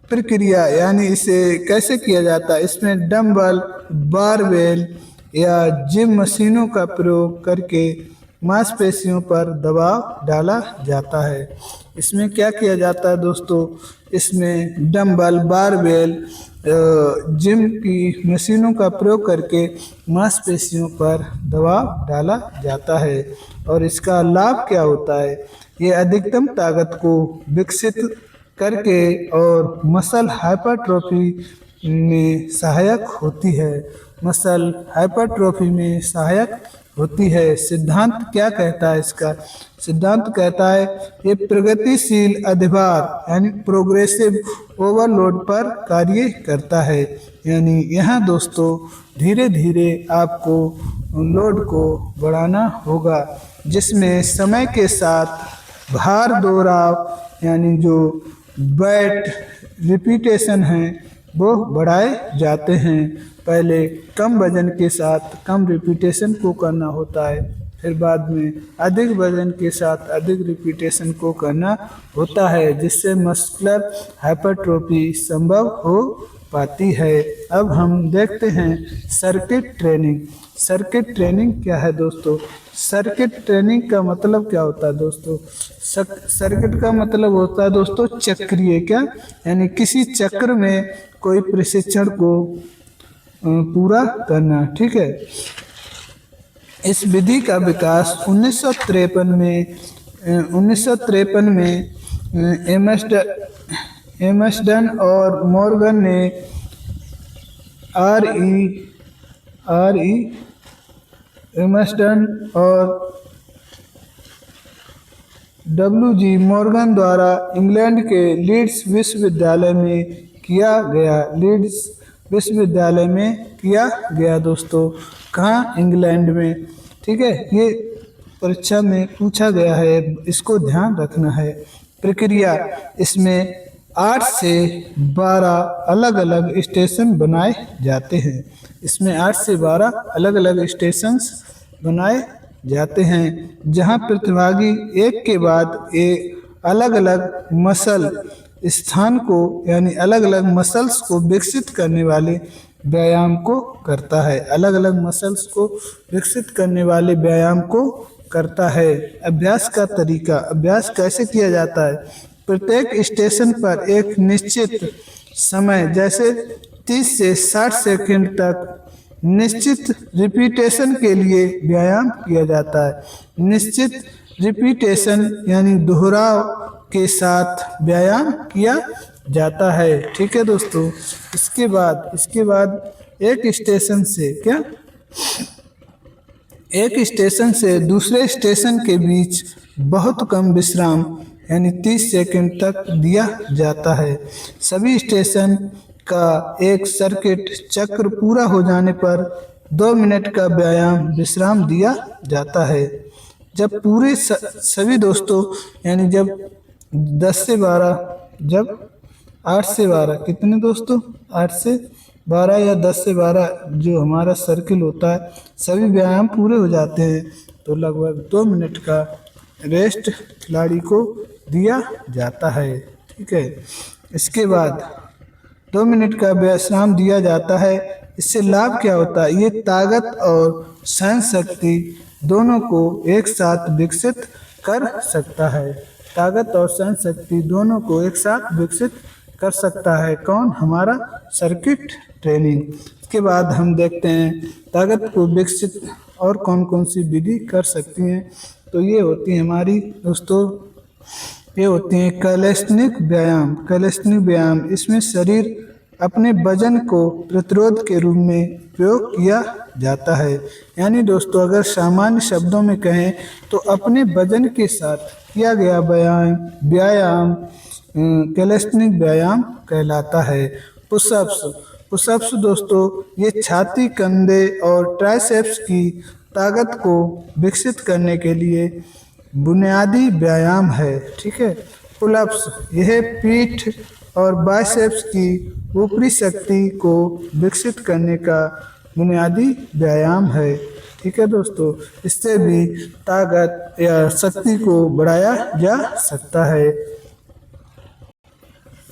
प्रक्रिया यानी इसे कैसे किया जाता है? इसमें डंबल, बारबेल या जिम मशीनों का प्रयोग करके मांसपेशियों पर दबाव डाला जाता है। इसमें क्या किया जाता है दोस्तों? इसमें डंबल, बारबेल, जिम की मशीनों का प्रयोग करके मांसपेशियों पर दबाव डाला जाता है। और इसका लाभ क्या होता है? ये अधिकतम ताकत को विकसित करके और मसल हाइपरट्रोफी में सहायक होती है। मसल हाइपरट्रोफी में सहायक होती है। सिद्धांत क्या कहता है इसका? सिद्धांत कहता है ये प्रगतिशील अधिभार यानी प्रोग्रेसिव ओवरलोड पर कार्य करता है। यानी यहाँ दोस्तों धीरे धीरे आपको लोड को बढ़ाना होगा, जिसमें समय के साथ भार दोहराव यानी जो बैट रिपीटेशन है वो बढ़ाए जाते हैं। पहले कम वजन के साथ कम रिपीटेशन को करना होता है, फिर बाद में अधिक वजन के साथ अधिक रिपीटेशन को करना होता है, जिससे मस्कुलर हाइपरट्रोफी संभव हो पाती है। अब हम देखते हैं सर्किट ट्रेनिंग। सर्किट ट्रेनिंग क्या है दोस्तों? सर्किट ट्रेनिंग का मतलब क्या होता है दोस्तों? सर्किट का मतलब होता है दोस्तों चक्रीय, क्या यानी किसी चक्र में कोई प्रशिक्षण को पूरा करना। ठीक है, इस विधि का विकास 1953 में एमस्टन और मॉर्गन ने एमस्टन और WG मॉर्गन द्वारा इंग्लैंड के लीड्स विश्वविद्यालय में किया गया दोस्तों। कहाँ? इंग्लैंड में। ठीक है, ये परीक्षा में पूछा गया है, इसको ध्यान रखना है। प्रक्रिया, इसमें 8 से 12 अलग अलग स्टेशन बनाए जाते हैं। इसमें 8 से 12 अलग अलग स्टेशंस बनाए जाते हैं, जहां प्रतिभागी एक के बाद एक अलग अलग मसल स्थान को यानी अलग अलग मसल्स को विकसित करने वाले व्यायाम को करता है। अलग अलग मसल्स को विकसित करने वाले व्यायाम को करता है। अभ्यास का तरीका, अभ्यास कैसे किया जाता है? प्रत्येक स्टेशन पर एक निश्चित समय जैसे 30 से 60 सेकंड तक निश्चित रिपीटेशन के लिए व्यायाम किया जाता है। निश्चित रिपीटेशन यानी दोहराव के साथ व्यायाम किया जाता है। ठीक है दोस्तों। इसके बाद एक स्टेशन से एक स्टेशन से दूसरे स्टेशन के बीच बहुत कम विश्राम यानी 30 सेकंड तक दिया जाता है। सभी स्टेशन का एक सर्किट चक्र पूरा हो जाने पर 2 मिनट का व्यायाम विश्राम दिया जाता है। जब पूरे सभी दोस्तों यानी जब 10 से 12 जब 8 से 12 कितने दोस्तों 8 से 12 या 10 से 12 जो हमारा सर्किल होता है सभी व्यायाम पूरे हो जाते हैं तो लगभग 2 मिनट का रेस्ट खिलाड़ी को दिया जाता है। ठीक है। इसके बाद 2 मिनट का विश्राम दिया जाता है। इससे लाभ क्या होता है? ये ताकत और सहन शक्ति दोनों को एक साथ विकसित कर सकता है। ताकत और सहन शक्ति दोनों को एक साथ विकसित कर सकता है। कौन? हमारा सर्किट ट्रेनिंग। इसके बाद हम देखते हैं ताकत को विकसित और कौन कौन सी विधि कर सकती हैं। तो ये होती है हमारी दोस्तों, ये होती हैं कैलेस्थेनिक व्यायाम। कैलेस्थेनिक व्यायाम इसमें शरीर अपने वजन को प्रतिरोध के रूप में प्रयोग किया जाता है। यानी दोस्तों अगर सामान्य शब्दों में कहें तो अपने वजन के साथ किया गया व्यायाम कैलेस्थेनिक व्यायाम कहलाता है। पुशअप्स दोस्तों ये छाती, कंधे और ट्राइसेप्स की ताकत को विकसित करने के लिए बुनियादी व्यायाम है। ठीक है। पुलअप्स यह पीठ और बाइसेप्स की ऊपरी शक्ति को विकसित करने का बुनियादी व्यायाम है। ठीक है दोस्तों। इससे भी ताकत या शक्ति को बढ़ाया जा सकता है।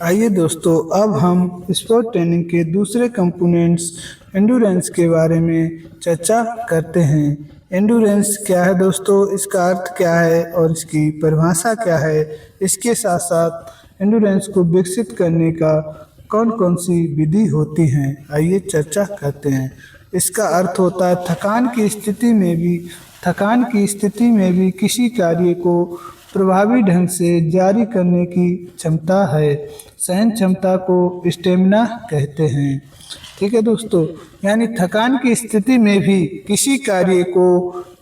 आइए दोस्तों अब हम स्पोर्ट ट्रेनिंग के दूसरे कंपोनेंट्स एंडोरेंस के बारे में चर्चा करते हैं। एंडोरेंस क्या है दोस्तों, इसका अर्थ क्या है और इसकी परिभाषा क्या है? इसके साथ साथ एंडोरेंस को विकसित करने का कौन कौन सी विधि होती हैं, आइए चर्चा करते हैं। इसका अर्थ होता है थकान की स्थिति में भी किसी कार्य को प्रभावी ढंग से जारी करने की क्षमता है। सहन क्षमता को स्टेमिना कहते हैं। ठीक है दोस्तों। यानी थकान की स्थिति में भी किसी कार्य को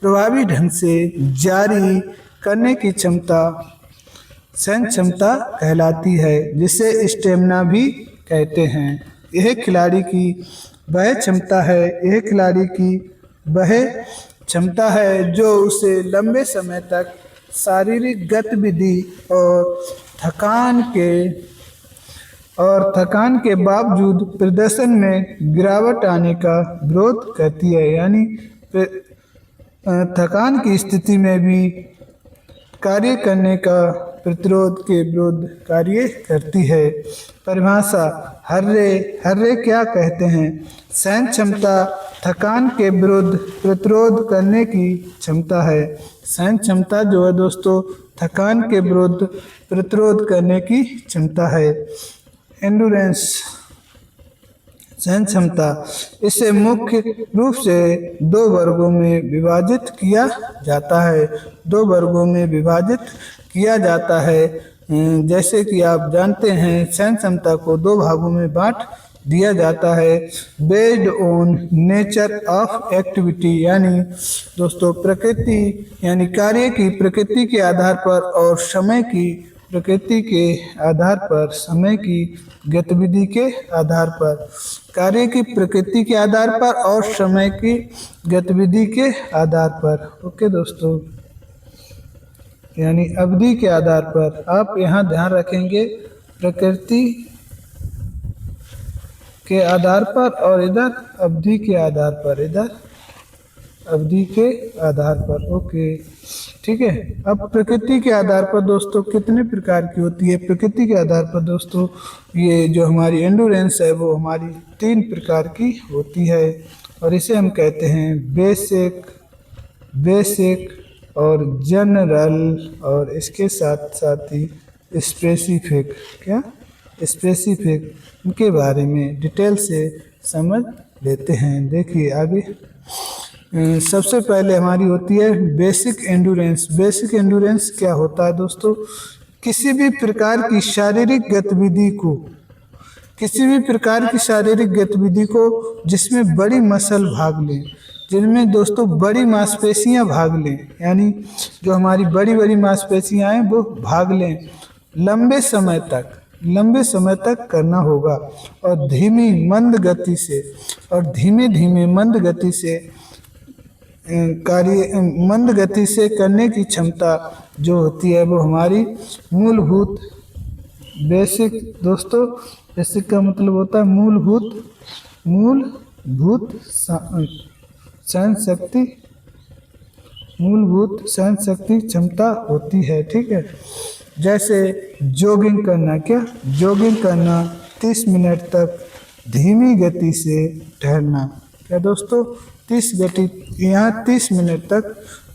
प्रभावी ढंग से जारी करने की क्षमता सहन क्षमता कहलाती है, जिसे स्टेमिना भी कहते हैं। यह खिलाड़ी की वह क्षमता है जो उसे लंबे समय तक शारीरिक गतिविधि और थकान के बावजूद प्रदर्शन में गिरावट आने का विरोध करती है। यानी थकान की स्थिति में भी कार्य करने का प्रतिरोध के विरुद्ध कार्य करती है। परिभाषा हर्रे क्या कहते हैं? सहन क्षमता थकान के विरुद्ध प्रतिरोध करने की क्षमता है। सहन क्षमता जो है दोस्तों थकान के विरुद्ध प्रतिरोध करने की क्षमता है। एंडोरेंस सहन क्षमता, इसे मुख्य रूप से 2 वर्गों में विभाजित किया जाता है। 2 वर्गों में विभाजित किया जाता है। जैसे कि आप जानते हैं सहन क्षमता को 2 भागों में बांट दिया जाता है। Based on nature of activity, यानी दोस्तों प्रकृति यानी कार्य की प्रकृति के आधार पर और समय की प्रकृति के आधार पर, समय की गतिविधि के आधार पर, कार्य की प्रकृति के आधार पर और समय की गतिविधि के आधार पर। ओके दोस्तों। यानी अवधि के आधार पर, आप यहाँ ध्यान रखेंगे प्रकृति के आधार पर और इधर अवधि के आधार पर, इधर अवधि के आधार पर। ओके, ठीक है। अब प्रकृति के आधार पर दोस्तों कितने प्रकार की होती है? प्रकृति के आधार पर दोस्तों ये जो हमारी एंडोरेंस है वो हमारी 3 प्रकार की होती है, और इसे हम कहते हैं बेसिक और जनरल, और इसके साथ साथ ही स्पेसिफिक। क्या? स्पेसिफिक। इनके बारे में डिटेल से समझ लेते हैं। देखिए आगे, सबसे पहले हमारी होती है बेसिक एंडोरेंस। बेसिक एंडोरेंस क्या होता है दोस्तों? किसी भी प्रकार की शारीरिक गतिविधि को, किसी भी प्रकार की शारीरिक गतिविधि को जिसमें बड़ी मसल भाग लें, जिनमें दोस्तों बड़ी मांसपेशियां भाग लें, यानी जो हमारी बड़ी बड़ी मांसपेशियां हैं वो भाग लें, लंबे समय तक करना होगा, और धीमी मंद गति से, और धीमे धीमे मंद गति से मंद गति से करने की क्षमता जो होती है वो हमारी मूलभूत बेसिक। दोस्तों बेसिक का मतलब होता है मूलभूत सहन शक्ति क्षमता होती है। ठीक है, जैसे जॉगिंग करना। क्या? जॉगिंग करना, 30 मिनट तक धीमी गति से टहलना। क्या दोस्तों? 30 मिनट तक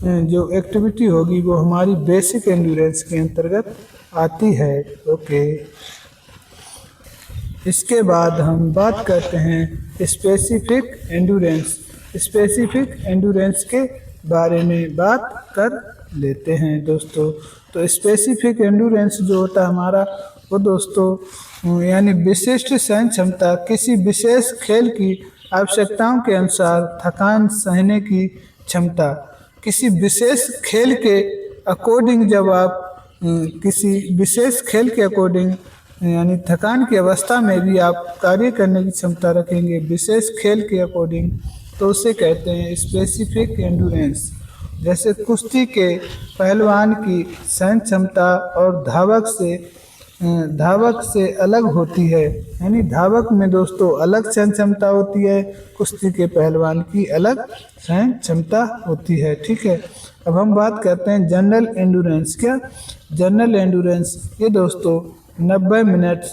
जो एक्टिविटी होगी वो हमारी बेसिक एंड्योरेंस के अंतर्गत आती है। ओके, इसके बाद हम बात करते हैं स्पेसिफिक एंड्योरेंस। स्पेसिफिक एंड्योरेंस के बारे में बात कर लेते हैं दोस्तों। तो स्पेसिफिक एंड्योरेंस जो होता है हमारा वो दोस्तों यानी विशिष्ट सहन क्षमता, किसी विशेष खेल की आवश्यकताओं के अनुसार थकान सहने की क्षमता। किसी विशेष खेल के अकॉर्डिंग, जब आप किसी विशेष खेल के अकॉर्डिंग यानी थकान की अवस्था में भी आप कार्य करने की क्षमता रखेंगे विशेष खेल के अकॉर्डिंग, तो उसे कहते हैं स्पेसिफिक एंड्योरेंस। जैसे कुश्ती के पहलवान की सहन क्षमता और धावक से अलग होती है, यानी धावक में दोस्तों अलग सहन क्षमता होती है, कुश्ती के पहलवान की अलग सहन क्षमता होती है। ठीक है, अब हम बात करते हैं जनरल एंड्योरेंस। क्या? जनरल एंड्योरेंस ये दोस्तों 90 मिनट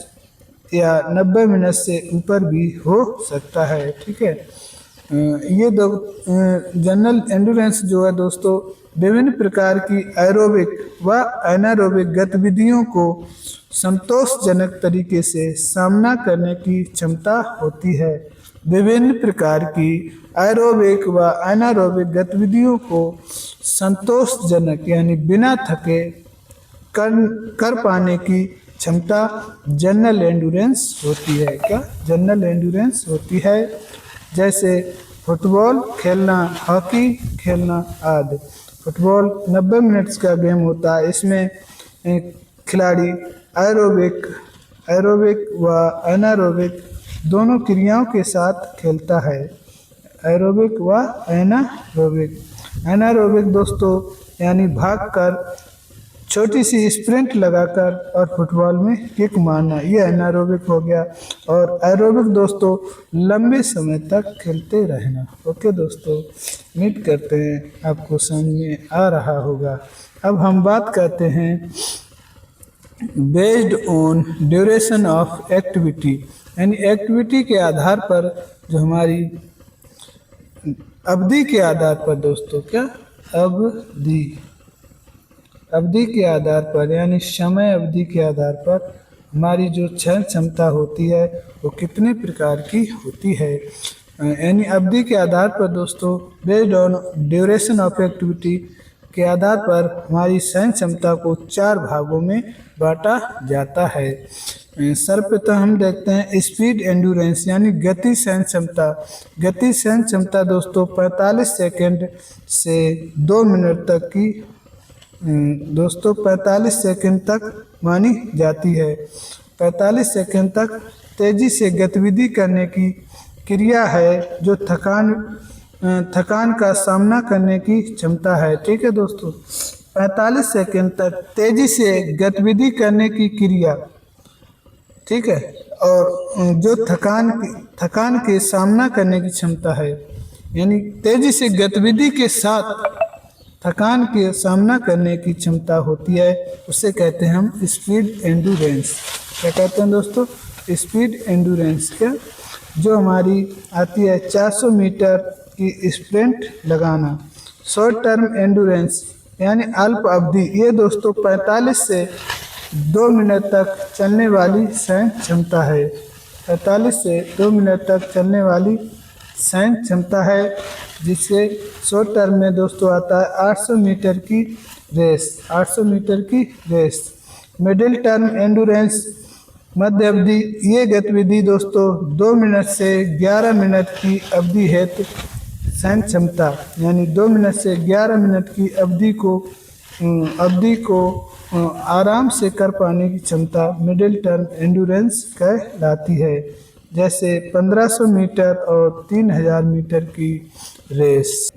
या 90 मिनट से ऊपर भी हो सकता है। ठीक है, ये जनरल एंड्योरेंस जो है दोस्तों विभिन्न प्रकार की एरोबिक व एनारोबिक गतिविधियों को संतोषजनक तरीके से सामना करने की क्षमता होती है। विभिन्न प्रकार की एरोबिक व एनारोबिक गतिविधियों को संतोषजनक यानी बिना थके कर पाने की क्षमता जनरल एंड्योरेंस होती है। क्या? जनरल एंड्योरेंस होती है। जैसे फुटबॉल खेलना, हॉकी खेलना आदि। फुटबॉल 90 मिनट्स का गेम होता है, इसमें खिलाड़ी एरोबिक व एनारोबिक दोनों क्रियाओं के साथ खेलता है। एरोबिक व एनारोबिक दोस्तों यानी भागकर, छोटी सी स्प्रिंट लगाकर और फुटबॉल में किक मारना, ये एनारोबिक हो गया। और एरोबिक दोस्तों लंबे समय तक खेलते रहना। ओके दोस्तों, उम्मीद करते हैं आपको समझ में आ रहा होगा। अब हम बात करते हैं based on duration of activity, यानी एक्टिविटी के आधार पर जो हमारी अवधि के आधार पर दोस्तों, क्या? अवधि के आधार पर यानी समय अवधि के आधार पर हमारी जो सहन क्षमता होती है वो कितने प्रकार की होती है। यानी अवधि के आधार पर दोस्तों based on duration of activity के आधार पर हमारी सहन क्षमता को 4 भागों में बांटा जाता है। सर्वप्रथम हम देखते हैं स्पीड एंड्योरेंस यानी गति सहन क्षमता। गति सहन क्षमता दोस्तों 45 सेकंड से 2 मिनट तक की 45 सेकंड तक मानी जाती है। 45 सेकंड तक तेजी से गतिविधि करने की क्रिया है जो थकान का सामना करने की क्षमता है। ठीक है दोस्तों, 45 सेकंड तक तेजी से गतिविधि करने की क्रिया, ठीक है, और जो थकान के सामना करने की क्षमता है, यानी तेजी से गतिविधि के साथ थकान के सामना करने की क्षमता होती है, उसे कहते हैं हम स्पीड एंडूरेंस। क्या कहते हैं दोस्तों? स्पीड एंडूरेंस। क्या जो हमारी आती है 400 मीटर की स्प्रिंट लगाना। शॉर्ट टर्म एंडूरेंस यानी अल्प अवधि, ये दोस्तों 45 से 2 मिनट तक चलने वाली सहन क्षमता है। 45 से 2 मिनट तक चलने वाली सहन क्षमता है, जिससे शॉर्ट टर्म में दोस्तों आता है 800 मीटर की रेस। 800 मीटर की रेस। मिडिल टर्म एंडूरेंस मध्य अवधि, ये गतिविधि दोस्तों 2 मिनट से 11 मिनट की अवधि है। सहन क्षमता यानी 2 मिनट से 11 मिनट की अवधि को आराम से कर पाने की क्षमता मिडिल टर्म एंडूरेंस कहलाती है। जैसे 1500 मीटर और 3000 मीटर की रेस।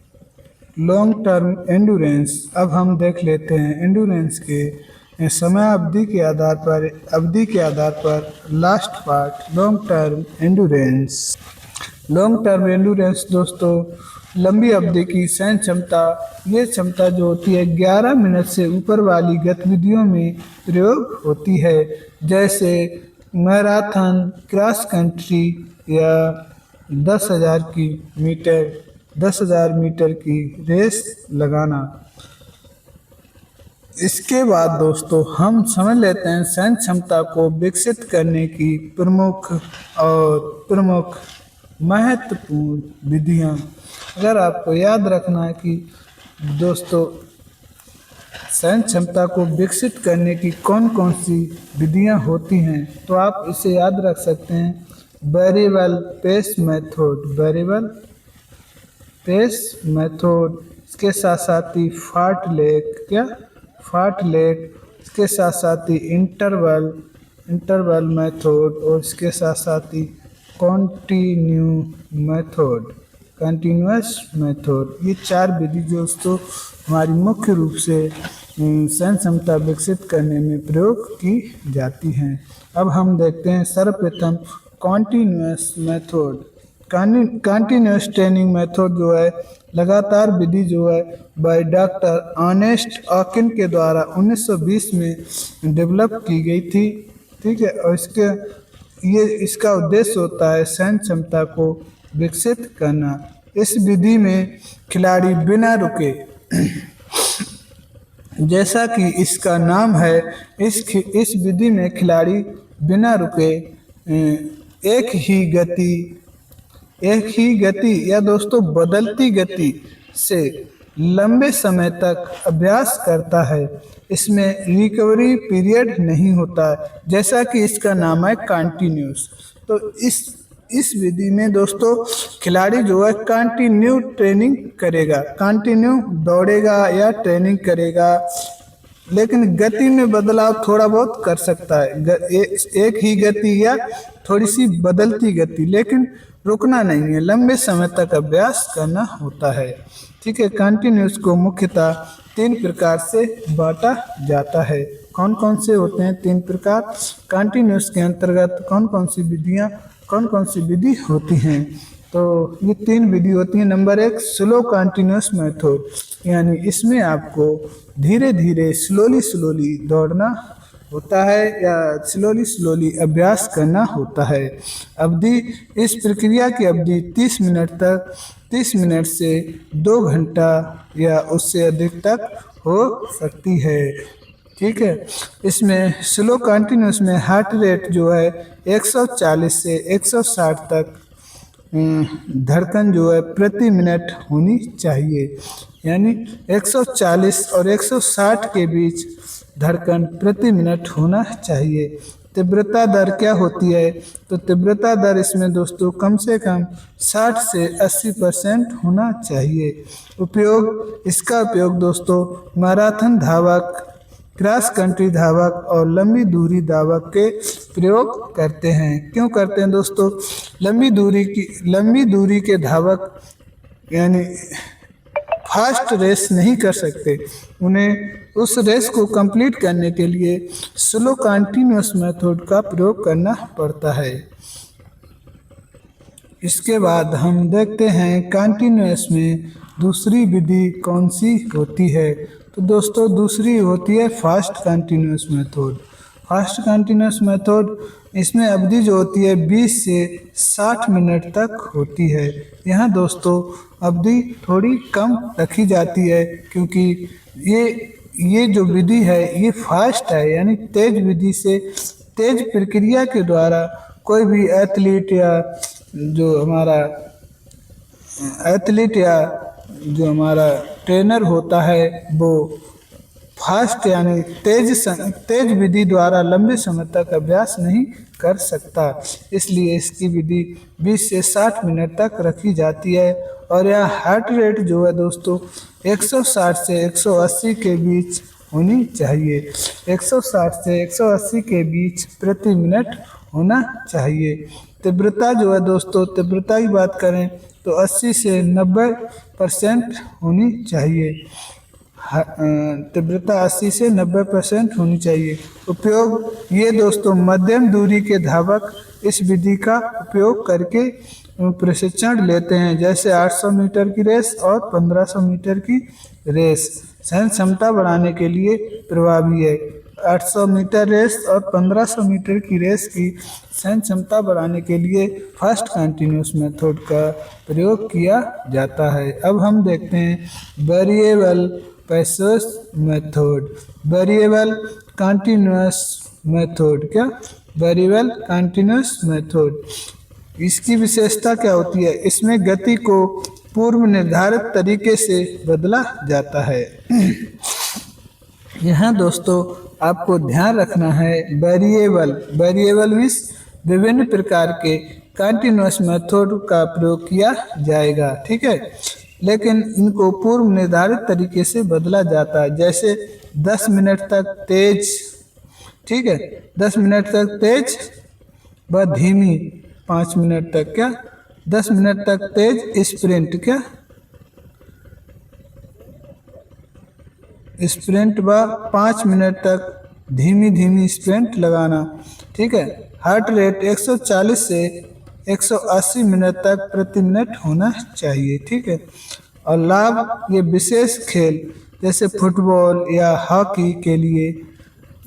Long term एंडूरेंस। अब हम देख लेते हैं एंडूरेंस के समय अवधि के आधार पर last part long term endurance. Long term endurance दोस्तों लंबी अवधि की सहन क्षमता, ये क्षमता जो होती है 11 मिनट से ऊपर वाली गतिविधियों में प्रयोग होती है। जैसे मैराथन, क्रॉस कंट्री या 10,000 मीटर की रेस लगाना। इसके बाद दोस्तों हम समझ लेते हैं सहन क्षमता को विकसित करने की प्रमुख महत्वपूर्ण विधियां। अगर आपको याद रखना है कि दोस्तों सहन क्षमता को विकसित करने की कौन कौन सी विधियां होती हैं, तो आप इसे याद रख सकते हैं। Variable pace method, variable pace method, इसके साथ साथ ही फार्टलेक, इसके साथ साथ ही इंटरवल मेथड, और इसके साथ साथ ही कंटिन्यूअस मेथड। ये 4 विधि दोस्तों हमारी मुख्य रूप से सहन क्षमता विकसित करने में प्रयोग की जाती हैं। अब हम देखते हैं सर्वप्रथम continuous method. Continuous training method जो है लगातार विधि जो है बाय डॉक्टर अर्नेस्ट हॉकिन के द्वारा 1920 में डेवलप की गई थी। ठीक है, और इसका उद्देश्य होता है सहन क्षमता को विकसित करना। इस विधि में खिलाड़ी बिना रुके, जैसा कि इसका नाम है, इस विधि में खिलाड़ी बिना रुके एक ही गति या दोस्तों बदलती गति से लंबे समय तक अभ्यास करता है। इसमें रिकवरी पीरियड नहीं होता है, जैसा कि इसका नाम है कंटिन्यूस। तो इस विधि में दोस्तों खिलाड़ी जो है कंटिन्यू ट्रेनिंग करेगा, कंटिन्यू दौड़ेगा या ट्रेनिंग करेगा, लेकिन गति में बदलाव थोड़ा बहुत कर सकता है, एक ही गति या थोड़ी सी बदलती गति, लेकिन रुकना नहीं है, लंबे समय तक अभ्यास करना होता है। ठीक है, कंटिन्यूस को मुख्यतः 3 प्रकार से बांटा जाता है। कौन कौन से होते हैं 3 प्रकार? कंटिन्यूस के अंतर्गत कौन कौन सी विधि होती हैं? तो ये 3 विधि होती हैं। नंबर 1 स्लो कंटिन्यूस मेथड, यानी इसमें आपको धीरे धीरे स्लोली दौड़ना होता है या स्लोली अभ्यास करना होता है। अवधि, इस प्रक्रिया की अवधि 30 मिनट से 2 घंटा या उससे अधिक तक हो सकती है। ठीक है, इसमें स्लो कंटिन्यूस में हार्ट रेट जो है 140 से 160 तक धड़कन जो है प्रति मिनट होनी चाहिए, यानी 140 और 160 के बीच धड़कन प्रति मिनट होना चाहिए। तीव्रता दर क्या होती है? तो तीव्रता दर इसमें दोस्तों कम से कम 60 से 80% होना चाहिए। इसका उपयोग दोस्तों मैराथन धावक, क्रॉस कंट्री धावक और लंबी दूरी धावक के प्रयोग करते हैं। क्यों करते हैं दोस्तों? लंबी दूरी के धावक यानी फास्ट रेस नहीं कर सकते, उन्हें उस रेस को कंप्लीट करने के लिए स्लो कंटिन्यूअस मेथड का प्रयोग करना पड़ता है। इसके बाद हम देखते हैं कंटिन्यूअस में दूसरी विधि कौन सी होती है। तो दोस्तों दूसरी होती है fast continuous method. Fast continuous method, इसमें अवधि जो होती है 20 से 60 मिनट तक होती है। यहाँ दोस्तों अवधि थोड़ी कम रखी जाती है क्योंकि ये जो विधि है ये फास्ट है, यानी तेज विधि से तेज प्रक्रिया के द्वारा कोई भी एथलीट या जो हमारा ट्रेनर होता है वो फास्ट यानी तेज विधि द्वारा लंबे समय तक अभ्यास नहीं कर सकता। इसलिए इसकी विधि 20 से 60 मिनट तक रखी जाती है। और यह हार्ट रेट जो है दोस्तों 160 से 180 के बीच होनी चाहिए। 160 से 180 के बीच प्रति मिनट होना चाहिए। तीव्रता जो है दोस्तों, तीव्रता की बात करें तो 80 से 90% होनी चाहिए। तीव्रता 80 से 90% होनी चाहिए। उपयोग, ये दोस्तों मध्यम दूरी के धावक इस विधि का उपयोग करके प्रशिक्षण लेते हैं, जैसे 800 मीटर की रेस और 1500 मीटर की रेस सहन क्षमता बढ़ाने के लिए प्रभावी है। 800 मीटर रेस और 1500 मीटर की रेस की सहन क्षमता बढ़ाने के लिए फास्ट कंटिन्यूअस मेथड का प्रयोग किया जाता है। अब हम देखते हैं variable paces method. Variable continuous method, क्या वेरिएबल कंटिन्यूअस मेथड, इसकी विशेषता क्या होती है? इसमें गति को पूर्व निर्धारित तरीके से बदला जाता है। यहाँ दोस्तों आपको ध्यान रखना है वेरिएबल मीन्स विभिन्न प्रकार के कंटिन्यूअस मेथड का प्रयोग किया जाएगा, ठीक है, लेकिन इनको पूर्व निर्धारित तरीके से बदला जाता है। जैसे 10 मिनट तक तेज, ठीक है, 10 मिनट तक तेज व धीमी, 5 मिनट तक, क्या 10 मिनट तक तेज स्प्रिंट, क्या स्प्रिंट व 5 मिनट तक धीमी स्प्रिंट लगाना, ठीक है। हार्ट रेट 140 से 180 मिनट तक प्रति मिनट होना चाहिए, ठीक है। और लाभ, ये विशेष खेल जैसे फुटबॉल या हॉकी के लिए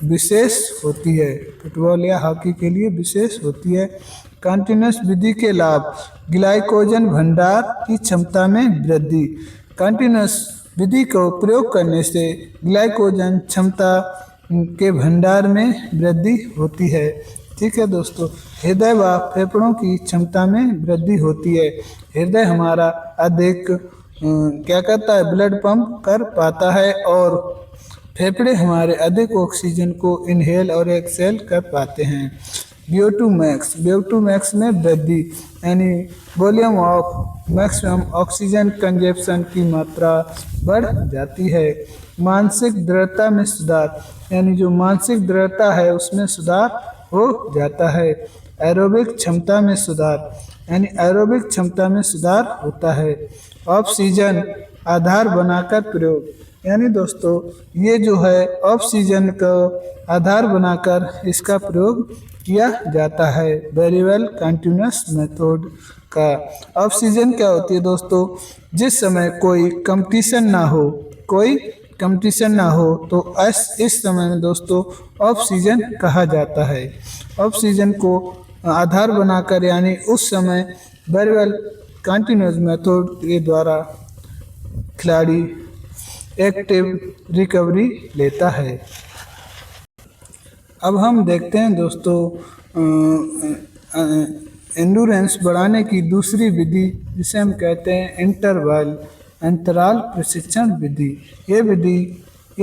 विशेष होती है, फुटबॉल या हॉकी के लिए विशेष होती है। कंटिन्यूअस विधि के लाभ, ग्लाइकोजन भंडार की क्षमता में वृद्धि। कंटिन्यूअस विधि को प्रयोग करने से ग्लाइकोजन क्षमता के भंडार में वृद्धि होती है, ठीक है दोस्तों। हृदय व फेफड़ों की क्षमता में वृद्धि होती है। हृदय हमारा अधिक क्या करता है, ब्लड पंप कर पाता है, और फेफड़े हमारे अधिक ऑक्सीजन को इनहेल और एक्सहेल कर पाते हैं। VO2 मैक्स में वृद्धि, यानी volume of maximum oxygen consumption की मात्रा बढ़ जाती है। मानसिक दृढ़ता में सुधार, यानी जो मानसिक दृढ़ता है उसमें सुधार हो जाता है। एरोबिक क्षमता में सुधार, यानी एरोबिक क्षमता में सुधार होता है। ऑक्सीजन आधार बनाकर प्रयोग, यानी दोस्तों ये जो है ऑक्सीजन का आधार बनाकर इसका प्रयोग किया जाता है वेरिएबल कंटिन्यूअस मेथड का। ऑक्सीजन क्या होती है दोस्तों, जिस समय कोई कंपटीशन ना हो तो इस समय में दोस्तों ऑक्सीजन कहा जाता है। ऑक्सीजन को आधार बनाकर, यानी उस समय वेरिएबल कंटिन्यूअस मेथड के द्वारा खिलाड़ी एक्टिव रिकवरी लेता है। अब हम देखते हैं दोस्तों एंडोरेंस बढ़ाने की दूसरी विधि, जिसे हम कहते हैं अंतराल प्रशिक्षण विधि। ये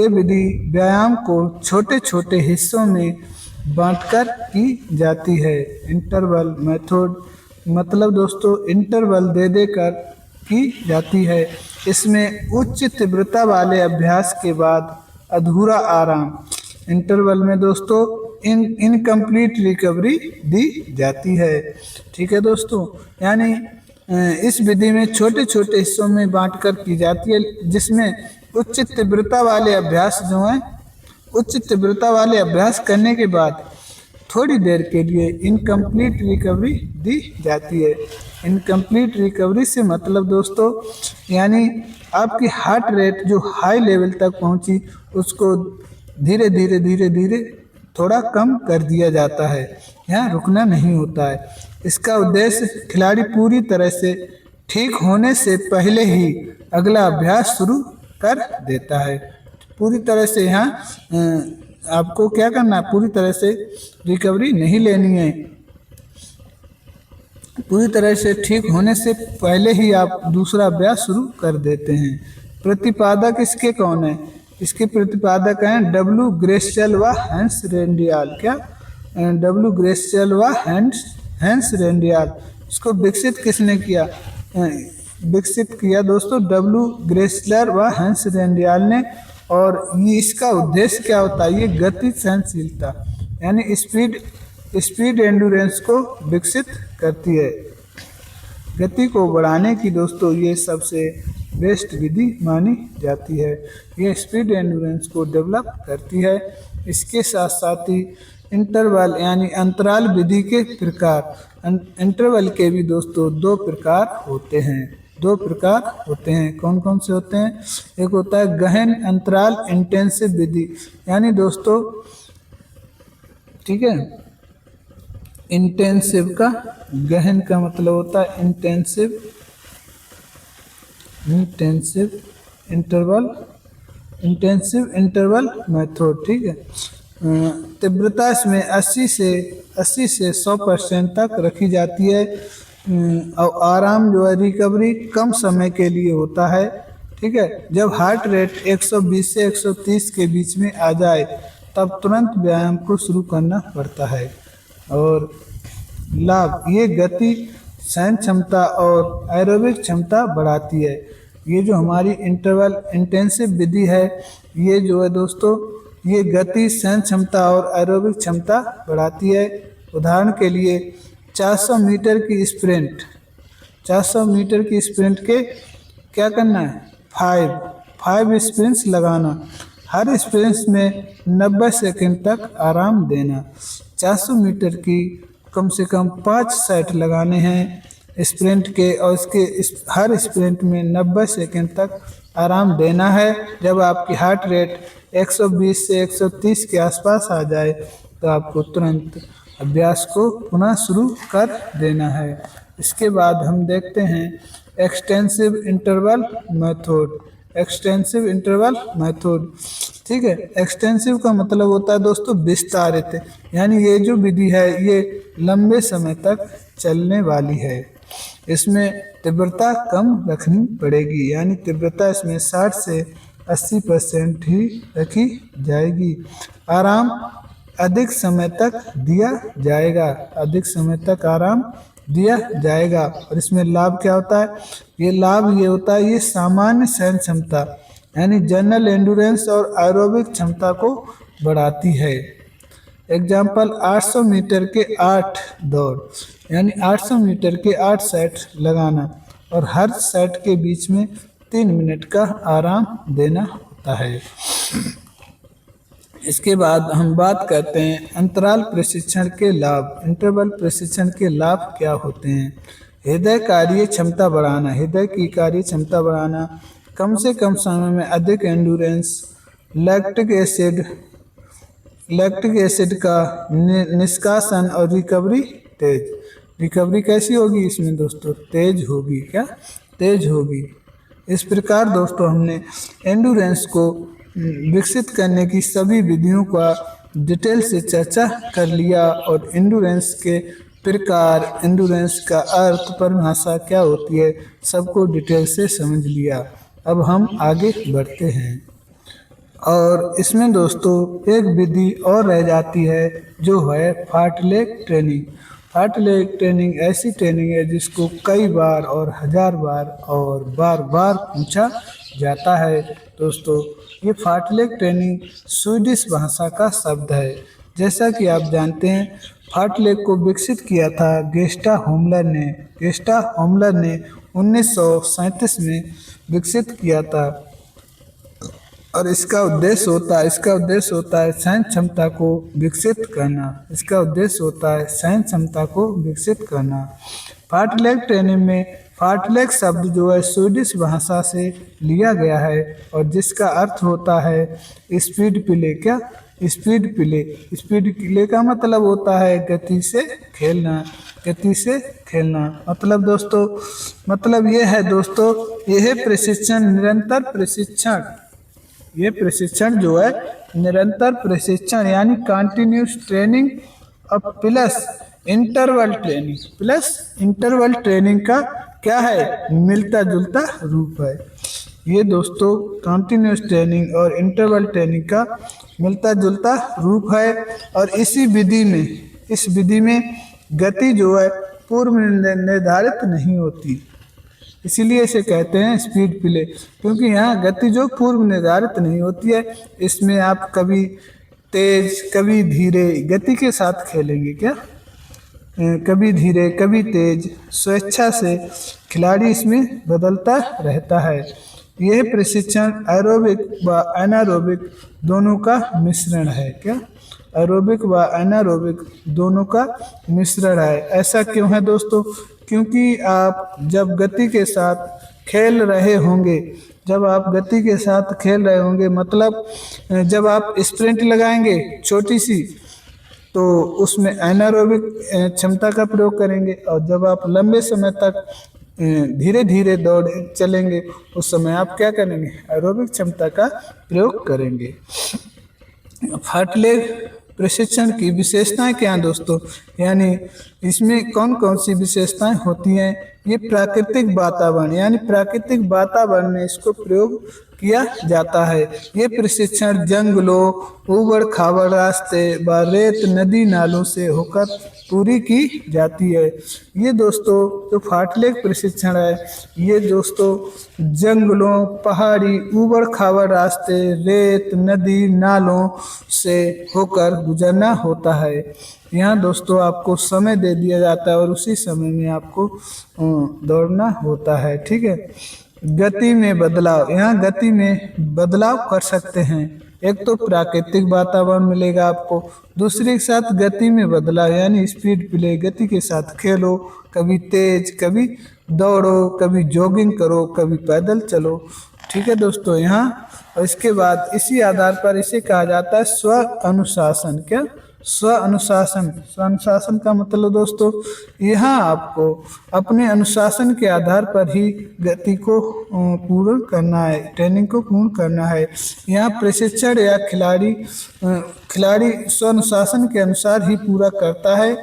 विधि व्यायाम को छोटे छोटे हिस्सों में बांटकर की जाती है। इंटरवल मेथड मतलब दोस्तों इंटरवल दे देकर की जाती है। इसमें उच्च तीव्रता वाले अभ्यास के बाद अधूरा आराम, इंटरवल में दोस्तों इनकम्प्लीट रिकवरी दी जाती है, ठीक है दोस्तों। यानी इस विधि में छोटे छोटे हिस्सों में बांटकर की जाती है, जिसमें उच्च तीव्रता वाले अभ्यास जो हैं, उच्च तीव्रता वाले अभ्यास करने के बाद थोड़ी देर के लिए इनकम्प्लीट रिकवरी दी जाती है। इनकम्प्लीट रिकवरी से मतलब दोस्तों यानी आपकी हार्ट रेट जो हाई लेवल तक पहुंची उसको धीरे धीरे धीरे धीरे थोड़ा कम कर दिया जाता है, यहाँ रुकना नहीं होता है। इसका उद्देश्य खिलाड़ी पूरी तरह से ठीक होने से पहले ही अगला अभ्यास शुरू कर देता है। पूरी तरह से यहाँ आपको क्या करना है, पूरी तरह से रिकवरी नहीं लेनी है, पूरी तरह से ठीक होने से पहले ही आप दूसरा अभ्यास शुरू कर देते हैं। प्रतिपादक इसके कौन है, इसके प्रतिपादक हैं डब्ल्यू ग्रेसचेल व हैंस रेंडियाल। क्या डब्ल्यू ग्रेसचेल व हैंस रेंडियाल। इसको विकसित किसने किया, विकसित किया दोस्तों डब्ल्यू ग्रेसलर व हैंस रेंडियाल ने। और ये इसका उद्देश्य क्या होता है, ये गति सहनशीलता यानी स्पीड एंडुरेंस को विकसित करती है। गति को बढ़ाने की दोस्तों ये सबसे बेस्ट विधि मानी जाती है, ये स्पीड एंडुरेंस को डेवलप करती है। इसके साथ साथ ही इंटरवल यानी अंतराल विधि के प्रकार, इंटरवल के भी दोस्तों दो प्रकार होते हैं। कौन कौन से होते हैं, एक होता है गहन अंतराल इंटेंसिव विधि, यानी दोस्तों ठीक है, इंटेंसिव का गहन का मतलब होता है इंटेंसिव इंटरवल मेथड, ठीक है। तीव्रता इसमें 80 से 100% तक रखी जाती है और आराम जो है रिकवरी कम समय के लिए होता है, ठीक है। जब हार्ट रेट 120 से 130 के बीच में आ जाए तब तुरंत व्यायाम को शुरू करना पड़ता है। और लाभ, ये गति सहन क्षमता और एरोबिक क्षमता बढ़ाती है। ये जो हमारी इंटरवल इंटेंसिव विधि है ये जो है दोस्तों ये गति सहन क्षमता और एरोबिक क्षमता बढ़ाती है। उदाहरण के लिए 400 मीटर की स्प्रिंट, 400 मीटर की स्प्रिंट के क्या करना है, 5 स्प्रिंट्स लगाना, हर स्प्रिंट्स में 90 सेकंड तक आराम देना। 400 मीटर की कम से कम 5 सेट लगाने हैं स्प्रिंट के और इसके हर स्प्रिंट में 90 सेकंड तक आराम देना है। जब आपकी हार्ट रेट 120 से 130 के आसपास आ जाए तो आपको तुरंत अभ्यास को पुनः शुरू कर देना है। इसके बाद हम देखते हैं एक्सटेंसिव इंटरवल मेथड, ठीक है। एक्सटेंसिव का मतलब होता है दोस्तों विस्तारित, यानी ये जो विधि है ये लंबे समय तक चलने वाली है। इसमें तीव्रता कम रखनी पड़ेगी, यानी तीव्रता इसमें 60 से 80% ही रखी जाएगी। आराम अधिक समय तक दिया जाएगा, और इसमें लाभ क्या होता है, ये होता है ये सामान्य सहन क्षमता यानी जनरल एंडुरेंस और एरोबिक क्षमता को बढ़ाती है। एग्जाम्पल 800 मीटर के 8 दौड़, यानी 800 मीटर के 8 सेट लगाना और हर सेट के बीच में 3 मिनट का आराम देना होता है। इसके बाद हम बात करते हैं अंतराल प्रशिक्षण के लाभ। इंटरवल प्रशिक्षण के लाभ क्या होते हैं। हृदय की कार्य क्षमता बढ़ाना, कम से कम समय में अधिक एंडुरेंस, लैक्टिक एसिड का निष्कासन और रिकवरी तेज। रिकवरी कैसी होगी इसमें दोस्तों, तेज होगी। इस प्रकार दोस्तों हमने एंडुरेंस को विकसित करने की सभी विधियों का डिटेल से चर्चा कर लिया और एंडुरेंस के प्रकार, एंडुरेंस का अर्थ, परिभाषा क्या होती है, सबको डिटेल से समझ लिया। अब हम आगे बढ़ते हैं और इसमें दोस्तों एक विधि और रह जाती है जो है फार्टलेग ट्रेनिंग। फार्टलेग ट्रेनिंग ऐसी ट्रेनिंग है जिसको कई बार और 1000 बार और बार बार पूछा जाता है। दोस्तों ये फार्टलेग ट्रेनिंग स्वीडिश भाषा का शब्द है। जैसा कि आप जानते हैं फार्टलेग को विकसित किया था गेस्टा होमलर ने 1937 में विकसित किया था और इसका उद्देश्य होता है सहन क्षमता को विकसित करना। फार्टलेग ट्रेनिंग में फार्टलेग शब्द जो है स्वीडिश भाषा से लिया गया है और जिसका अर्थ होता है स्पीड प्ले। क्या? Speed play. स्पीड प्ले का मतलब होता है गति से खेलना, गति से खेलना। मतलब दोस्तों, मतलब ये है दोस्तों, यह प्रशिक्षण निरंतर प्रशिक्षण, ये प्रशिक्षण जो है निरंतर प्रशिक्षण यानी कंटिन्यूस ट्रेनिंग और plus interval training, plus interval training का क्या है? मिलता जुलता रूप है। ये दोस्तों कंटिन्यूस ट्रेनिंग और इंटरवल ट्रेनिंग का मिलता जुलता रूप है। और इसी विधि में, इस विधि में गति जो है पूर्व निर्धारित नहीं होती, इसीलिए इसे कहते हैं स्पीड प्ले, क्योंकि यहाँ गति जो पूर्व निर्धारित नहीं होती है। इसमें आप कभी तेज कभी धीरे गति के साथ खेलेंगे। क्या? कभी धीरे कभी तेज, स्वेच्छा से खिलाड़ी इसमें बदलता रहता है। यह प्रशिक्षण एरोबिक व एनारोबिक दोनों का मिश्रण है। क्या? एरोबिक व एनारोबिक दोनों का मिश्रण है। ऐसा क्यों है दोस्तों? क्योंकि आप जब गति के साथ खेल रहे होंगे, जब आप गति के साथ खेल रहे होंगे, मतलब जब आप स्प्रिंट लगाएंगे छोटी सी, तो उसमें एनारोबिक क्षमता का प्रयोग करेंगे। और जब आप लंबे समय तक धीरे धीरे दौड़ चलेंगे, उस समय आप क्या करेंगे? एरोबिक क्षमता का प्रयोग करेंगे। फार्टलेग प्रशिक्षण की विशेषताएं क्या हैं दोस्तों? यानी इसमें कौन कौन सी विशेषताएं होती हैं? ये प्राकृतिक वातावरण, यानी प्राकृतिक वातावरण में इसको प्रयोग किया जाता है। ये प्रशिक्षण जंगलों, ऊबड़ खाबड़ रास्ते व रेत नदी नालों से होकर पूरी की जाती है। ये दोस्तों जो फार्टलेग प्रशिक्षण है, ये दोस्तों जंगलों, पहाड़ी, ऊबड़ खाबड़ रास्ते, रेत नदी नालों से होकर गुजरना होता है। यहाँ दोस्तों आपको समय दे दिया जाता है और उसी समय में आपको दौड़ना होता है। ठीक है। गति में बदलाव, यहाँ गति में बदलाव कर सकते हैं। एक तो प्राकृतिक वातावरण मिलेगा आपको, दूसरे के साथ गति में बदलाव यानी स्पीड प्ले, गति के साथ खेलो, कभी तेज कभी दौड़ो, कभी जॉगिंग करो, कभी पैदल चलो। ठीक है दोस्तों। यहाँ और इसके बाद इसी आधार पर इसे कहा जाता है स्व अनुशासन। क्या? स्व अनुशासन। स्व अनुशासन का मतलब दोस्तों, यहाँ आपको अपने अनुशासन के आधार पर ही गति को पूर्ण करना है, ट्रेनिंग को पूर्ण करना है। यहाँ प्रशिक्षण या खिलाड़ी स्व अनुशासन के अनुसार ही पूरा करता है।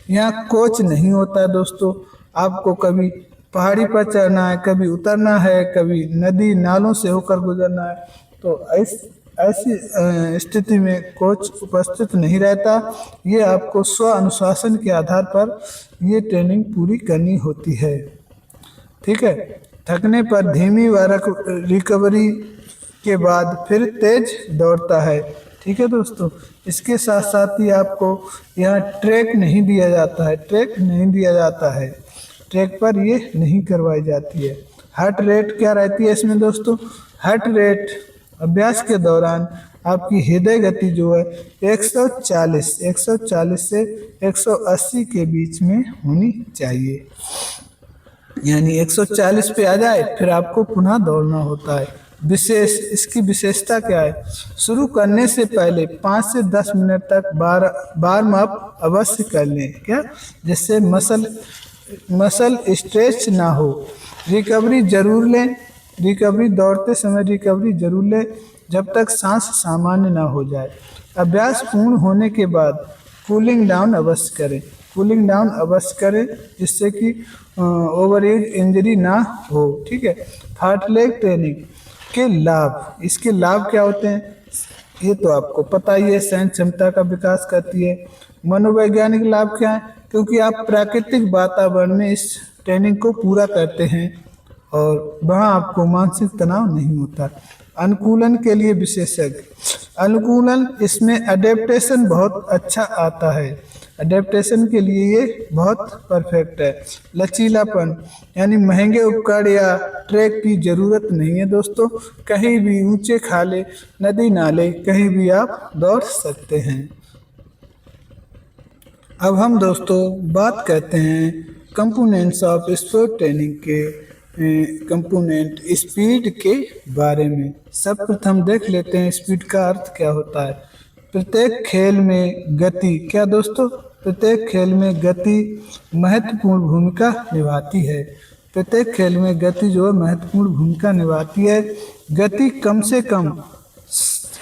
यहाँ कोच नहीं होता है दोस्तों। आपको कभी पहाड़ी पर चढ़ना है, कभी उतरना है, कभी नदी नालों से होकर गुजरना है, तो ऐसी स्थिति में कोच उपस्थित नहीं रहता। ये आपको स्व अनुशासन के आधार पर ये ट्रेनिंग पूरी करनी होती है। ठीक है। थकने पर धीमी व रिकवरी के बाद फिर तेज दौड़ता है। ठीक है दोस्तों। इसके साथ साथ ही आपको यहाँ ट्रैक नहीं दिया जाता है, ट्रैक नहीं दिया जाता है, ट्रैक पर ये नहीं करवाई जाती है। हार्ट रेट क्या रहती है इसमें दोस्तों? हार्ट रेट अभ्यास के दौरान आपकी हृदय गति जो है 140 से 180 के बीच में होनी चाहिए। यानी 140 पे आ जाए फिर आपको पुनः दौड़ना होता है। इसकी विशेषता क्या है? शुरू करने से पहले 5 से 10 मिनट तक वार्म अप अवश्य कर लें। क्या? जिससे मसल स्ट्रेच ना हो। रिकवरी जरूर लें, रिकवरी दौड़ते समय रिकवरी जरूर लें जब तक सांस सामान्य ना हो जाए। अभ्यास पूर्ण होने के बाद कूलिंग डाउन अवश्य करें, कूलिंग डाउन अवश्य करें जिससे कि ओवर एज इंजरी ना हो। ठीक है। फार्टलेग ट्रेनिंग के लाभ, इसके लाभ क्या होते हैं ये तो आपको पता ही है। सहन क्षमता का विकास करती है। मनोवैज्ञानिक लाभ क्या है? क्योंकि आप प्राकृतिक वातावरण में इस ट्रेनिंग को पूरा करते हैं और वहाँ आपको मानसिक तनाव नहीं होता। अनुकूलन के लिए विशेषज्ञ, अनुकूलन इसमें अडेप्टेशन बहुत अच्छा आता है, अडेप्टेशन के लिए ये बहुत परफेक्ट है। लचीलापन यानी महंगे उपकरण या ट्रैक की ज़रूरत नहीं है दोस्तों। कहीं भी ऊंचे खाले नदी नाले कहीं भी आप दौड़ सकते हैं। अब हम दोस्तों बात करते हैं कंपोनेंट्स ऑफ स्पोर्ट ट्रेनिंग के कंपोनेंट स्पीड के बारे में। सर्वप्रथम देख लेते हैं स्पीड का अर्थ क्या होता है। प्रत्येक खेल में गति, क्या दोस्तों, प्रत्येक खेल में गति महत्वपूर्ण भूमिका निभाती है। प्रत्येक खेल में गति जो है महत्वपूर्ण भूमिका निभाती है। गति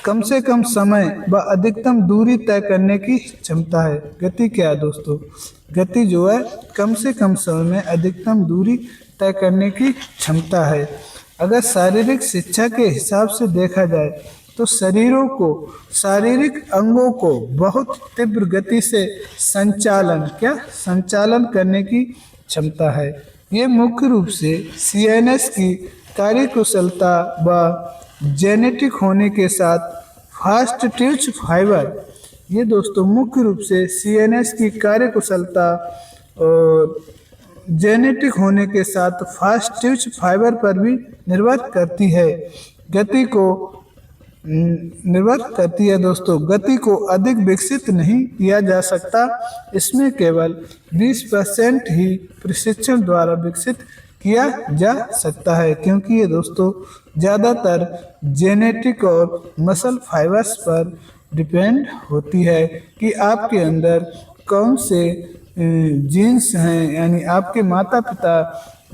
कम से कम समय व अधिकतम दूरी तय करने की क्षमता है। गति क्या है दोस्तों, गति जो है कम से कम समय में अधिकतम दूरी तय करने की क्षमता है। अगर शारीरिक शिक्षा के हिसाब से देखा जाए तो शारीरिक अंगों को बहुत तीव्र गति से संचालन करने की क्षमता है। ये मुख्य रूप से सीएनएस की कार्यकुशलता व जेनेटिक होने के साथ फास्ट ट्विच फाइबर, ये दोस्तों मुख्य रूप से सीएनएस की कार्यकुशलता और जेनेटिक होने के साथ फास्ट ट्विच फाइबर पर भी निर्भर करती है। दोस्तों। गति को अधिक विकसित नहीं किया जा सकता, इसमें केवल 20% ही प्रशिक्षण द्वारा विकसित किया जा सकता है, क्योंकि ये दोस्तों ज़्यादातर जेनेटिक और मसल फाइबर्स पर डिपेंड होती है कि आपके अंदर कौन से जीन्स हैं, यानी आपके माता पिता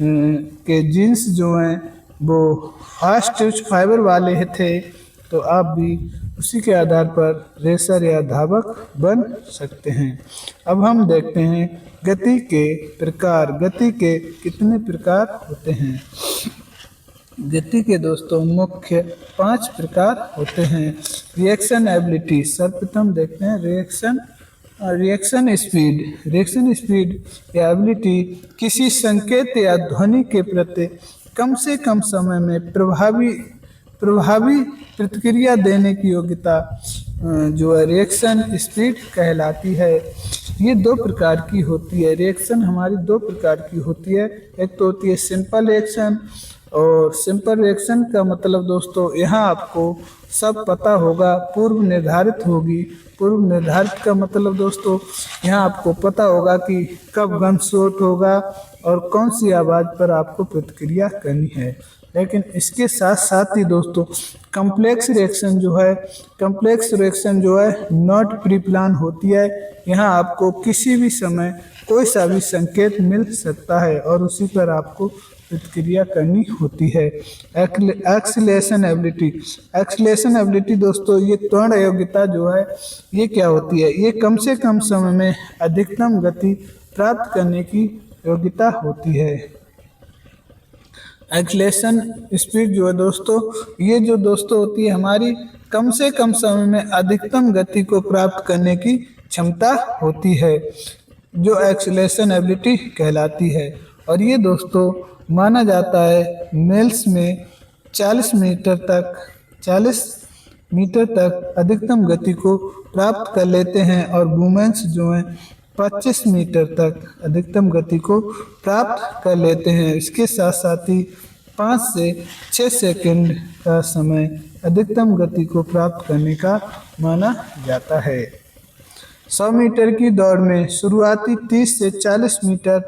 के जीन्स जो हैं वो फास्ट ट्विच फाइबर वाले थे, तो आप भी उसी के आधार पर रेसर या धावक बन सकते हैं। अब हम देखते हैं गति के प्रकार। गति के कितने प्रकार होते हैं। गति के दोस्तों मुख्य 5 प्रकार होते हैं। रिएक्शन एबिलिटी, सर्वप्रथम देखते हैं रिएक्शन स्पीड या एबिलिटी किसी संकेत या ध्वनि के प्रति कम से कम समय में प्रभावी प्रतिक्रिया देने की योग्यता जो है रिएक्शन स्पीड कहलाती है। ये 2 प्रकार की होती है। रिएक्शन हमारी 2 प्रकार की होती है। एक तो होती है सिंपल रिएक्शन, और सिंपल रिएक्शन का मतलब दोस्तों यहाँ आपको सब पता होगा, पूर्व निर्धारित होगी। पूर्व निर्धारित का मतलब दोस्तों यहाँ आपको पता होगा कि कब गन शॉट होगा और कौन सी आवाज़ पर आपको प्रतिक्रिया करनी है। लेकिन इसके साथ साथ ही दोस्तों कम्प्लेक्स रिएक्शन जो है नॉट प्री प्लान होती है। यहाँ आपको किसी भी समय कोई सा भी संकेत मिल सकता है और उसी पर आपको प्रतिक्रिया करनी होती है। एक्सीलरेशन एबिलिटी दोस्तों ये त्वरण योग्यता जो है ये क्या होती है, ये कम से कम समय में अधिकतम गति प्राप्त करने की योग्यता होती है। एक्सीलरेशन स्पीड जो है दोस्तों ये जो दोस्तों होती है हमारी कम से कम समय में अधिकतम गति को प्राप्त करने की क्षमता होती है, जो एक्सीलरेशन एबिलिटी कहलाती है। और ये दोस्तों माना जाता है मेल्स में 40 मीटर तक अधिकतम गति को प्राप्त कर लेते हैं और वुमेन्स जो हैं 25 मीटर तक अधिकतम गति को प्राप्त कर लेते हैं। इसके साथ साथ ही 5 से 6 सेकंड का समय अधिकतम गति को प्राप्त करने का माना जाता है। 100 मीटर की दौड़ में शुरुआती 30 से 40 मीटर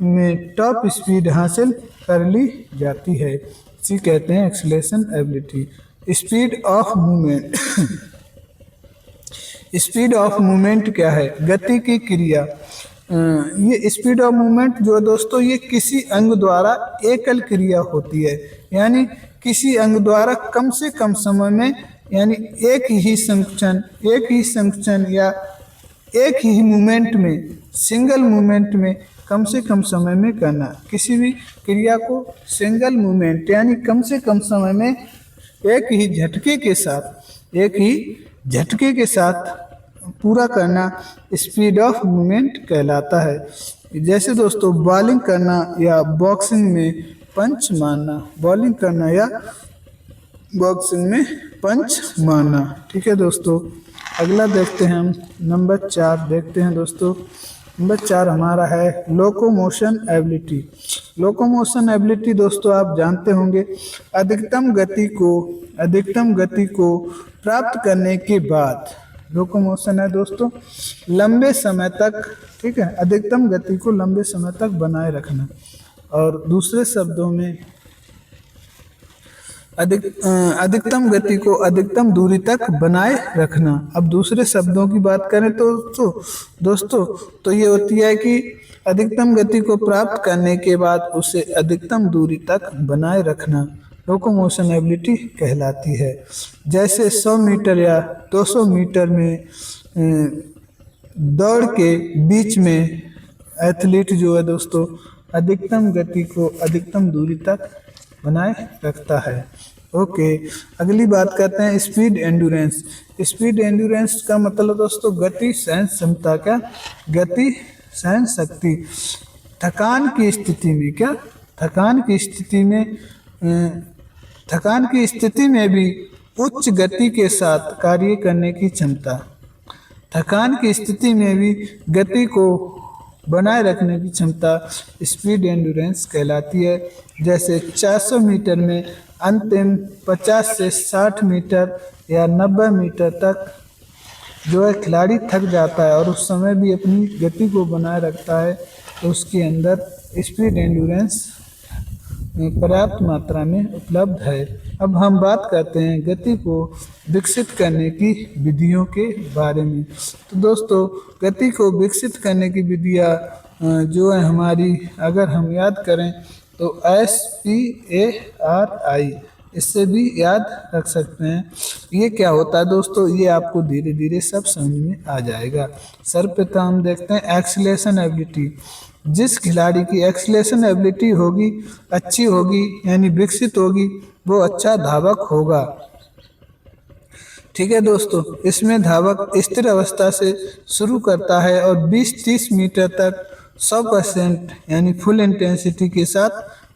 में टॉप स्पीड हासिल कर ली जाती है। इसी कहते हैं acceleration ability. Speed of movement क्या है, गति की क्रिया। ये स्पीड ऑफ मूवमेंट जो है दोस्तों ये किसी अंग द्वारा एकल क्रिया होती है, यानी किसी अंग द्वारा कम से कम समय में, यानी एक ही संकुचन या एक ही मूवमेंट में, सिंगल मूवमेंट में कम से कम समय में करना। किसी भी क्रिया को सिंगल मूवमेंट यानी कम से कम समय में एक ही झटके के साथ पूरा करना स्पीड ऑफ मूवमेंट कहलाता है। जैसे दोस्तों बॉलिंग करना या बॉक्सिंग में पंच मारना। ठीक है दोस्तों, अगला देखते हैं हम नंबर 4 देखते हैं दोस्तों। नंबर 4 हमारा है लोकोमोशन एबिलिटी दोस्तों आप जानते होंगे अधिकतम गति को प्राप्त करने के बाद लोकोमोशन है दोस्तों लंबे समय तक, ठीक है, अधिकतम गति को लंबे समय तक बनाए रखना। और दूसरे शब्दों में अधिकतम गति को अधिकतम दूरी तक बनाए रखना। अब दूसरे शब्दों की बात करें तो दोस्तों तो ये होती है कि अधिकतम गति को प्राप्त करने के बाद उसे अधिकतम दूरी तक बनाए रखना लोकोमोशन एबिलिटी कहलाती है। जैसे 100 मीटर या 200 मीटर में दौड़ के बीच में एथलीट जो है दोस्तों अधिकतम गति को अधिकतम दूरी तक बनाए रखता है। ओके, अगली बात करते हैं स्पीड एंड्योरेंस। स्पीड एंड्योरेंस का मतलब दोस्तों गति सहन क्षमता, क्या गति सहन शक्ति। थकान की स्थिति में, क्या थकान की स्थिति में भी उच्च गति के साथ कार्य करने की क्षमता। थकान की स्थिति में भी गति को बनाए रखने की क्षमता स्पीड एंड्योरेंस कहलाती है। जैसे 400 मीटर में अंतिम 50 से 60 मीटर या 90 मीटर तक जो है खिलाड़ी थक जाता है और उस समय भी अपनी गति को बनाए रखता है, तो उसके अंदर स्पीड एंड्योरेंस पर्याप्त मात्रा में उपलब्ध है। अब हम बात करते हैं गति को विकसित करने की विधियों के बारे में। तो दोस्तों गति को विकसित करने की विधियाँ जो है हमारी, अगर हम याद करें तो SPARI, इससे भी याद रख सकते हैं। ये क्या होता है दोस्तों, ये आपको धीरे धीरे सब समझ में आ जाएगा। सर्वप्रथम देखते हैं एक्सीलरेशन एबिलिटी। जिस खिलाड़ी की एक्सीलरेशन एबिलिटी होगी, अच्छी होगी यानी विकसित होगी, वो अच्छा धावक होगा। ठीक है दोस्तों, इसमें धावक स्थिर अवस्था से शुरू करता है और 20-30 मीटर तक 100% यानी फुल इंटेंसिटी के साथ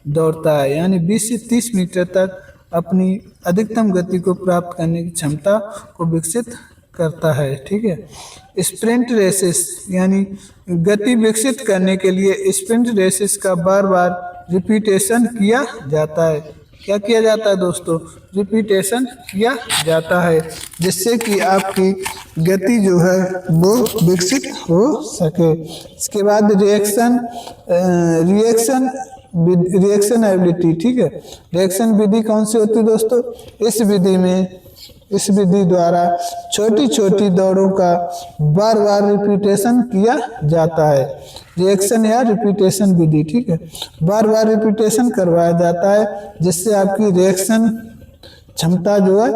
दौड़ता है, यानी 20 से 30 मीटर तक अपनी अधिकतम गति को प्राप्त करने की क्षमता को विकसित करता है। ठीक है, स्प्रिंट रेसेस यानी गति विकसित करने के लिए स्प्रिंट रेसेस का बार बार रिपीटेशन किया जाता है। क्या किया जाता है दोस्तों, रिपीटेशन किया जाता है, जिससे कि आपकी गति जो है वो विकसित हो सके। इसके बाद रिएक्शन एबिलिटी। ठीक है, रिएक्शन विधि कौन सी होती है दोस्तों, इस विधि द्वारा छोटी छोटी दौड़ों का बार बार रिपीटेशन किया जाता है। रिएक्शन या रिपीटेशन विधि, ठीक है, बार बार रिपीटेशन करवाया जाता है, जिससे आपकी रिएक्शन क्षमता जो है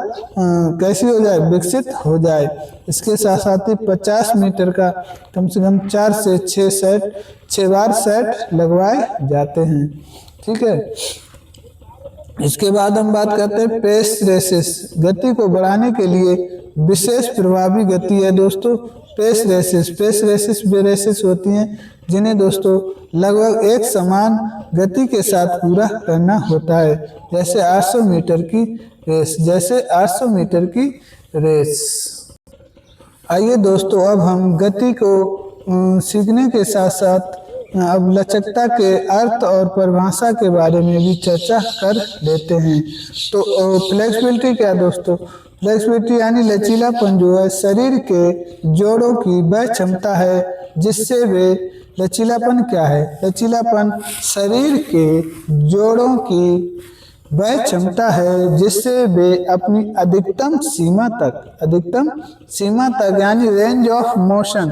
कैसी हो जाए, विकसित हो जाए। इसके साथ साथ ही 50 मीटर का कम से कम 4 से 6 बार सेट लगवाए जाते हैं। ठीक है, इसके बाद हम बात करते हैं पेस रेसेस। गति को बढ़ाने के लिए विशेष प्रभावी गति है दोस्तों पेस रेसेस वे रेसेस होती हैं जिन्हें दोस्तों लगभग एक समान गति के साथ पूरा करना होता है। जैसे 800 मीटर की रेस। आइए दोस्तों, अब हम गति को सीखने के साथ साथ अब लचकता के अर्थ और परिभाषा के बारे में भी चर्चा कर लेते हैं। तो फ्लेक्सिबिलिटी क्या दोस्तों, फ्लेक्सिबिलिटी यानी लचीलापन जो है शरीर के जोड़ों की वह क्षमता है जिससे वे लचीलापन क्या है, लचीलापन शरीर के जोड़ों की वह क्षमता है जिससे वे अपनी अधिकतम सीमा तक यानी रेंज ऑफ मोशन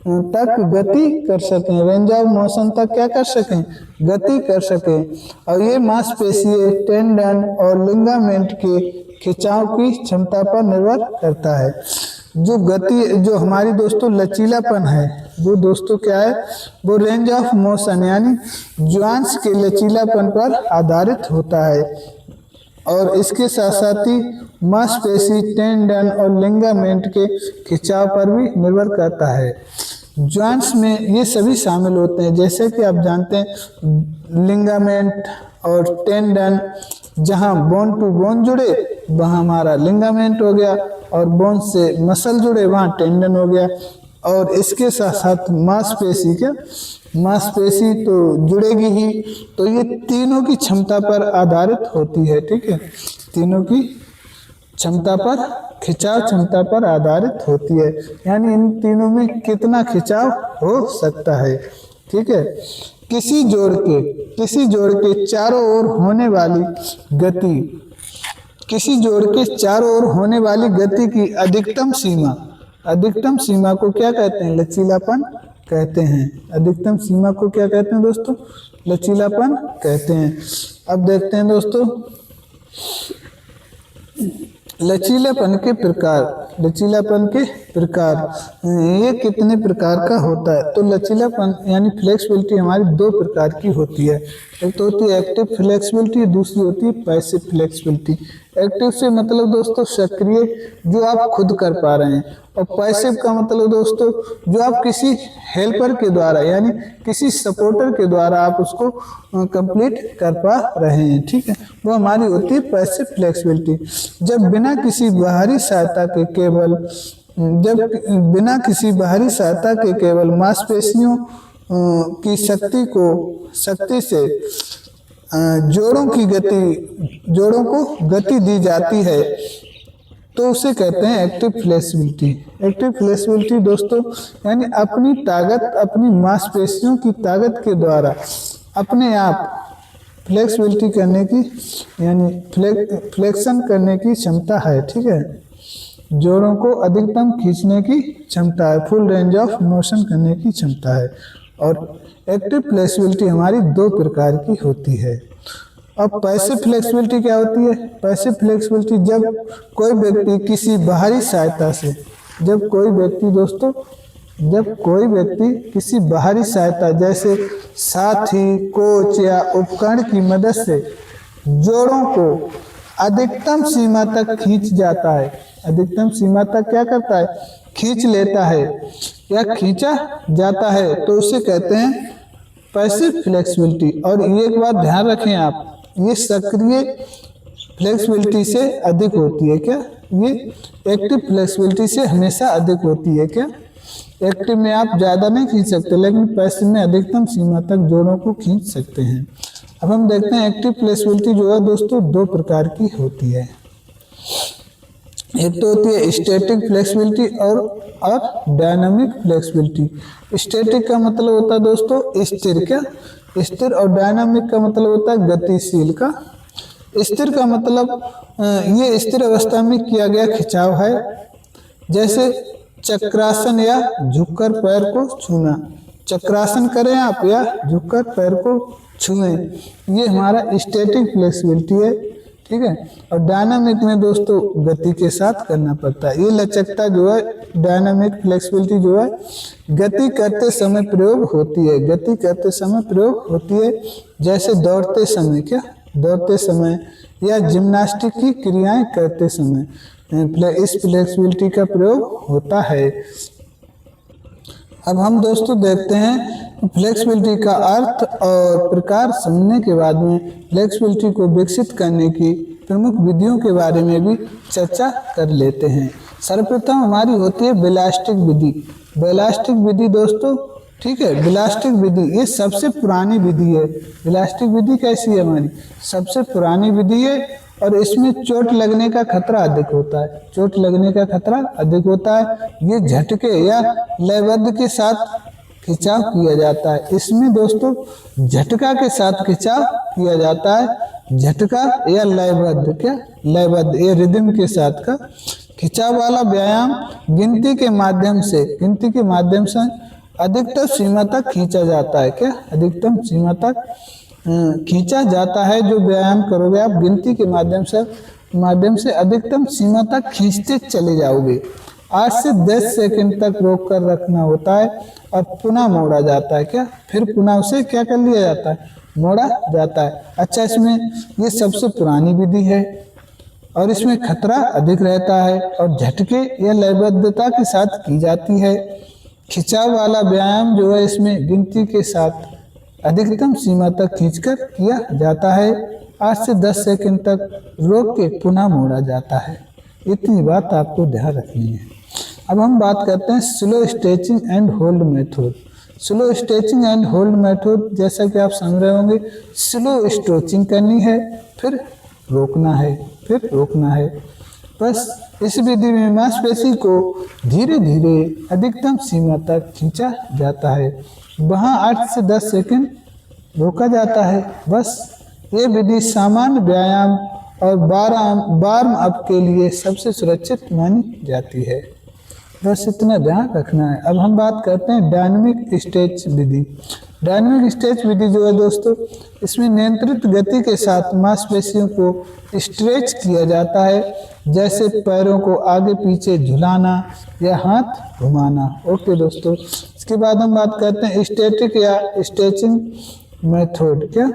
तक गति कर सकें, रेंज ऑफ मोशन तक क्या कर सकें, गति कर सकें। और ये मांसपेशियों, टेंडन और लिगामेंट के खिंचाव की क्षमता पर निर्भर करता है। जो हमारी दोस्तों लचीलापन है वो दोस्तों क्या है, वो रेंज ऑफ मोशन यानी ज्वाइंट्स के लचीलापन पर आधारित होता है और इसके साथ साथ ही मांसपेशी, टेंडन और लिगामेंट के खिंचाव पर भी निर्भर करता है। जॉइंट्स में ये सभी शामिल होते हैं, जैसे कि आप जानते हैं लिगामेंट और टेंडन, जहां बोन टू बोन जुड़े वहां हमारा लिगामेंट हो गया और बोन से मसल जुड़े वहां टेंडन हो गया। और इसके साथ साथ मांसपेशी तो जुड़ेगी ही, तो ये तीनों की क्षमता पर आधारित होती है। ठीक है, तीनों की क्षमता पर, खिंचाव क्षमता पर आधारित होती है। यानी इन तीनों में कितना खिंचाव हो सकता है। ठीक है। किसी जोड़ के चारों ओर होने वाली गति, किसी जोड़ के चारों ओर होने वाली गति की अधिकतम सीमा को क्या कहते हैं? लचीलापन कहते हैं। अधिकतम सीमा को क्या कहते हैं दोस्तों? लचीलापन कहते हैं। अब देखते हैं दोस्तों लचीलापन के प्रकार ये कितने प्रकार का होता है? तो लचीलापन यानी फ्लेक्सिबिलिटी हमारी दो प्रकार की होती है। एक तो होती है एक्टिव फ्लेक्सिबिलिटी, दूसरी होती है पैसिव फ्लेक्सिबिलिटी। एक्टिव से मतलब दोस्तों सक्रिय, जो आप खुद कर पा रहे हैं, और पैसिव का मतलब दोस्तों जो आप किसी हेल्पर के द्वारा यानी किसी सपोर्टर के द्वारा आप उसको कंप्लीट कर पा रहे हैं। ठीक है, वो हमारी होती है पैसिव फ्लेक्सिबिलिटी। जब बिना किसी बाहरी सहायता के केवल मांसपेशियों की शक्ति से जोड़ों को गति दी जाती है तो उसे कहते हैं एक्टिव फ्लेक्सिबिलिटी। एक्टिव फ्लेक्सिबिलिटी दोस्तों यानी अपनी ताकत, अपनी मांसपेशियों की ताकत के द्वारा अपने आप फ्लेक्सिबिलिटी करने की यानी फ्लेक्शन करने की क्षमता है। ठीक है, जोड़ों को अधिकतम खींचने की क्षमता है, फुल रेंज ऑफ मोशन करने की क्षमता है। और एक्टिव फ्लेक्सिबिलिटी हमारी दो प्रकार की होती है। अब पैसिव फ्लेक्सिबिलिटी क्या होती है? पैसिव फ्लेक्सिबिलिटी जब कोई व्यक्ति किसी बाहरी सहायता से, जब कोई व्यक्ति किसी बाहरी सहायता जैसे साथी, कोच या उपकरण की मदद से जोड़ों को अधिकतम सीमा तक खींच जाता है, अधिकतम सीमा तक क्या करता है? खींच लेता है या खींचा जाता है, तो उसे कहते हैं पैसिव फ्लेक्सिबिलिटी। और ये एक बात ध्यान रखें आप, ये सक्रिय फ्लेक्सिबिलिटी से अधिक होती है क्या? ये एक्टिव फ्लेक्सिबिलिटी से हमेशा अधिक होती है क्या? एक्टिव में आप ज़्यादा नहीं खींच सकते, लेकिन पैसिव में अधिकतम सीमा तक जोड़ों को खींच सकते हैं। अब हम देखते हैं एक्टिव फ्लेक्सिबिलिटी जो है दोस्तों दो प्रकार की होती है। एक तो होती है स्टैटिक फ्लेक्सिबिलिटी और डायनामिक फ्लेक्सिबिलिटी। स्टैटिक का मतलब होता है दोस्तों स्थिर, क्या स्थिर, और डायनामिक का मतलब होता है गतिशील का। स्थिर का मतलब ये स्थिर अवस्था में किया गया खिंचाव है, जैसे चक्रासन या झुककर पैर को छूना। चक्रासन करें आप या झुककर पैर को छुएं, ये हमारा स्टैटिक फ्लेक्सिबिलिटी है। ठीक है, और डायनामिक में दोस्तों गति के साथ करना पड़ता है। ये लचकता जो है डायनामिक फ्लेक्सिबिलिटी जो है गति करते समय प्रयोग होती है, गति करते समय प्रयोग होती है, जैसे दौड़ते समय, क्या दौड़ते समय या जिम्नास्टिक की क्रियाएं करते समय इस फ्लेक्सिबिलिटी का प्रयोग होता है। अब हम दोस्तों देखते हैं फ्लेक्सिबिलिटी का अर्थ और प्रकार समझने के बाद में फ्लेक्सिबिलिटी को विकसित करने की प्रमुख विधियों के बारे में भी चर्चा कर लेते हैं। सर्वप्रथम हमारी होती है बेलास्टिक विधि। बेलास्टिक विधि दोस्तों, ठीक है, बेलास्टिक विधि ये सबसे पुरानी विधि है। बेलास्टिक विधि कैसी है? हमारी सबसे पुरानी विधि है और इसमें चोट लगने का खतरा अधिक होता है, चोट लगने का खतरा अधिक होता है। ये झटके या लयबद्ध के साथ खिंचाव किया जाता है। इसमें दोस्तों झटका के साथ खिंचाव किया जाता है, झटका या लयबद्ध, क्या लयबद्ध, ये रिदम के साथ का खिंचाव वाला व्यायाम गिनती के माध्यम से अधिकतम सीमा तक खींचा जाता है। क्या अधिकतम सीमा तक खींचा जाता है। जो व्यायाम करोगे आप गिनती के माध्यम से अधिकतम सीमा तक खींचते चले जाओगे। 8 से 10 सेकंड तक रोक कर रखना होता है और पुनः मोड़ा जाता है। क्या फिर पुनः उसे क्या कर लिया जाता है? मोड़ा जाता है। अच्छा, इसमें ये सबसे पुरानी विधि है और इसमें खतरा अधिक रहता है और झटके या लयबद्धता के साथ की जाती है। खिंचाव वाला व्यायाम जो है इसमें गिनती के साथ अधिकतम सीमा तक खींचकर किया जाता है। 8 से 10 सेकंड तक रोक के पुनः मोड़ा जाता है। इतनी बात आपको ध्यान रखनी है। अब हम बात करते हैं slow stretching and hold method. Slow stretching and hold method, जैसा कि आप समझ रहे होंगे, स्लो स्ट्रेचिंग करनी है, फिर रोकना है, फिर रोकना है। बस इस विधि में मांसपेशी को धीरे धीरे अधिकतम सीमा तक खींचा जाता है, वहाँ 8 से 10 सेकंड रोका जाता है। बस ये विधि सामान्य व्यायाम और वार्म अप के लिए सबसे सुरक्षित मानी जाती है। बस इतना ध्यान रखना है। अब हम बात करते हैं डायनामिक स्ट्रेच विधि। डायनामिक स्ट्रेच विधि जो है दोस्तों, इसमें नियंत्रित गति के साथ मांसपेशियों को स्ट्रेच किया जाता है, जैसे पैरों को आगे पीछे झुलाना या हाथ घुमाना। ओके दोस्तों, इसके बाद हम बात करते हैं स्टैटिक या स्ट्रेचिंग मेथड। क्या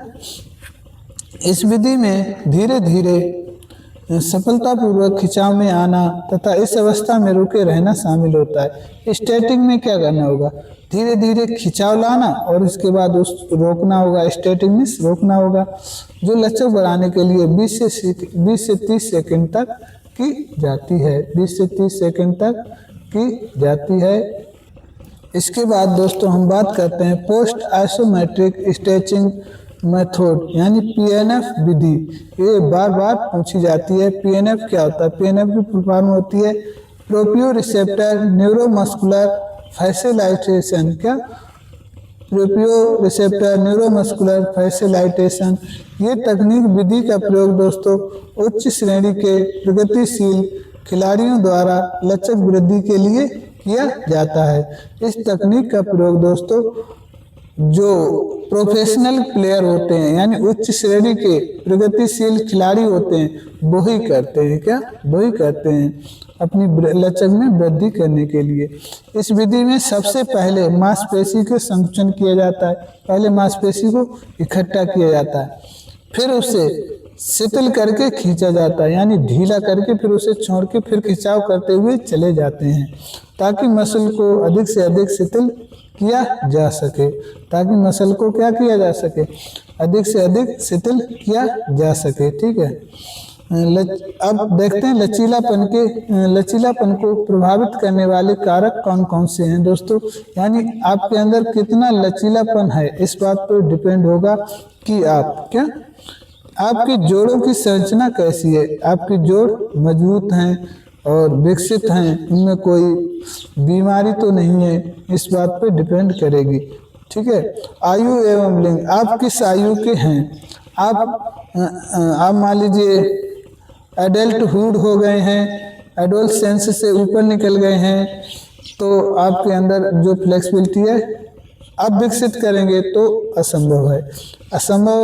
इस विधि में धीरे धीरे सफलतापूर्वक खिंचाव में आना तथा इस अवस्था में रुके रहना शामिल होता है। स्टैटिक में क्या करना होगा, धीरे धीरे खिंचाव लाना और इसके बाद उस रोकना होगा। स्टैटिक में रोकना होगा, जो लचक बढ़ाने के लिए 20 से 30 सेकंड तक की जाती है। 20 से 30 सेकंड तक की जाती है। इसके बाद दोस्तों हम बात करते हैं पोस्ट आइसोमेट्रिक स्ट्रेचिंग मेथड यानी PNF विधि। ये बार बार पूछी जाती है। PNF क्या होता है? PNF की फुल फॉर्म होती है प्रोप्रियो रिसेप्टर न्यूरोमस्कुलर फैसिलाइटेशन। क्या प्रोप्रियो रिसेप्टर न्यूरोमस्कुलर फैसिलाइटेशन, ये तकनीक विधि का प्रयोग दोस्तों उच्च श्रेणी के प्रगतिशील खिलाड़ियों द्वारा लचक वृद्धि के लिए किया जाता है। इस तकनीक का प्रयोग दोस्तों जो प्रोफेशनल प्लेयर होते हैं यानी उच्च श्रेणी के प्रगतिशील खिलाड़ी होते हैं वो ही करते हैं। क्या वही करते हैं अपनी लचक में वृद्धि करने के लिए। इस विधि में सबसे पहले मांसपेशी को संकुचन किया जाता है। पहले मांसपेशी को इकट्ठा किया जाता है, फिर उसे शिथिल करके खींचा जाता है यानी ढीला करके फिर उसे छोड़ के फिर खिंचाव करते हुए चले जाते हैं, ताकि मसल को अधिक से अधिक शिथिल किया जा सके। ताकि मसल को क्या किया जा सके, अधिक से अधिक शिथिल किया जा सके। ठीक है, अब देखते हैं लचीलापन को प्रभावित करने वाले कारक कौन कौन से हैं दोस्तों। यानी आपके अंदर कितना लचीलापन है इस बात पर डिपेंड होगा कि आपके जोड़ों की संरचना कैसी है। आपके जोड़ मजबूत हैं और विकसित हैं, उनमें कोई बीमारी तो नहीं है, इस बात पर डिपेंड करेगी। ठीक है, आयु एवं लिंग, आप किस आयु के हैं। आप मान लीजिए एडल्टहुड हो गए हैं, एडोलसेंस से ऊपर निकल गए हैं, तो आपके अंदर जो फ्लेक्सिबिलिटी है आप विकसित करेंगे तो असंभव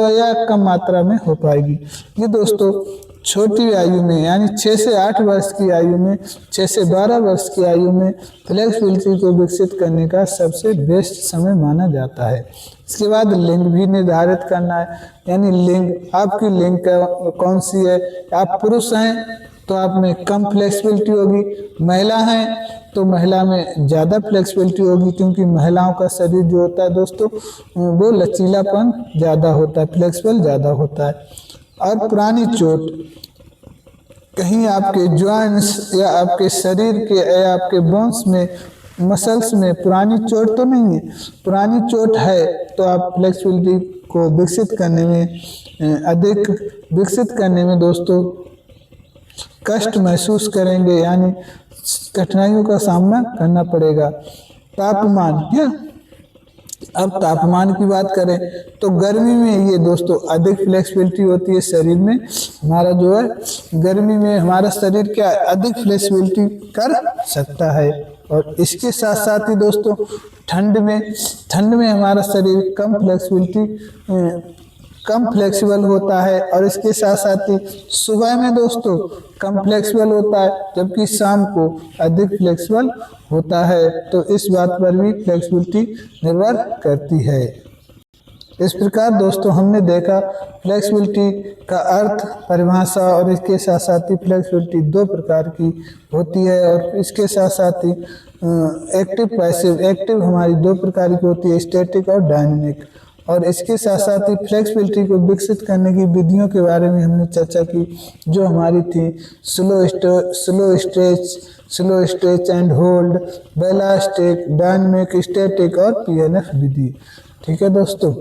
है या कम मात्रा में हो पाएगी। ये दोस्तों छोटी आयु में यानी 6 से 8 वर्ष की आयु में, 6 से 12 वर्ष की आयु में फ्लेक्सिबिलिटी को विकसित करने का सबसे बेस्ट समय माना जाता है। इसके बाद लिंग भी निर्धारित करना है, यानी लिंग, आपकी लिंग कौन सी है। आप पुरुष हैं तो आप में कम फ्लेक्सिबिलिटी होगी, महिला हैं तो महिला में ज़्यादा फ्लेक्सिबिलिटी होगी, क्योंकि महिलाओं का शरीर जो होता है दोस्तों वो लचीलापन ज़्यादा होता है, फ्लेक्सिबल ज़्यादा होता है। और पुरानी चोट, कहीं आपके जॉइंट्स या आपके शरीर के या आपके बोन्स में, मसल्स में पुरानी चोट तो नहीं है। पुरानी चोट है तो आप फ्लेक्सिबिलिटी को विकसित करने में दोस्तों कष्ट महसूस करेंगे, यानी कठिनाइयों का सामना करना पड़ेगा। तापमान, क्या अब तापमान की बात करें तो गर्मी में ये दोस्तों अधिक फ्लेक्सिबिलिटी होती है शरीर में। हमारा जो है गर्मी में हमारा शरीर क्या अधिक फ्लेक्सिबिलिटी कर सकता है। और इसके साथ साथ ही दोस्तों ठंड में हमारा शरीर कम फ्लेक्सिबल होता है। और इसके साथ साथ ही सुबह में दोस्तों कम फ्लेक्सिबल होता है, जबकि शाम को अधिक फ्लेक्सिबल होता है। तो इस बात पर भी फ्लेक्सिबिलिटी निर्भर करती है। इस प्रकार दोस्तों हमने देखा फ्लेक्सिबिलिटी का अर्थ, परिभाषा, और इसके साथ साथ ही फ्लेक्सिबिलिटी 2 प्रकार की होती है। और इसके साथ साथ ही एक्टिव पैसिव, एक्टिव हमारी 2 प्रकार की होती है, स्टैटिक और डायनामिक। और इसके साथ साथ ही फ्लेक्सिबिलिटी को विकसित करने की विधियों के बारे में हमने चर्चा की, जो हमारी थी slow stretch and hold, ballistic, dynamic, static और PNF विधि। ठीक है दोस्तों,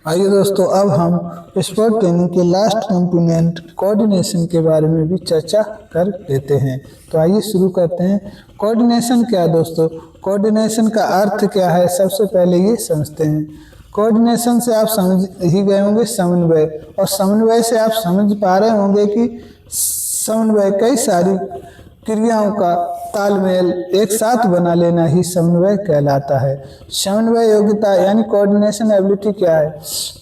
आइए दोस्तों, अब हम स्पोर्ट ट्रेनिंग के लास्ट कंपोनेंट कोऑर्डिनेशन के बारे में भी चर्चा कर लेते हैं। तो आइए शुरू करते हैं। कोऑर्डिनेशन क्या है दोस्तों? कोऑर्डिनेशन का अर्थ क्या है, सबसे पहले ये समझते हैं। कोऑर्डिनेशन से आप समझ ही गए होंगे समन्वय, और समन्वय से आप समझ पा रहे होंगे कि समन्वय कई सारी क्रियाओं का तालमेल एक साथ बना लेना ही समन्वय कहलाता है। समन्वय योग्यता यानी कोऑर्डिनेशन एबिलिटी क्या है?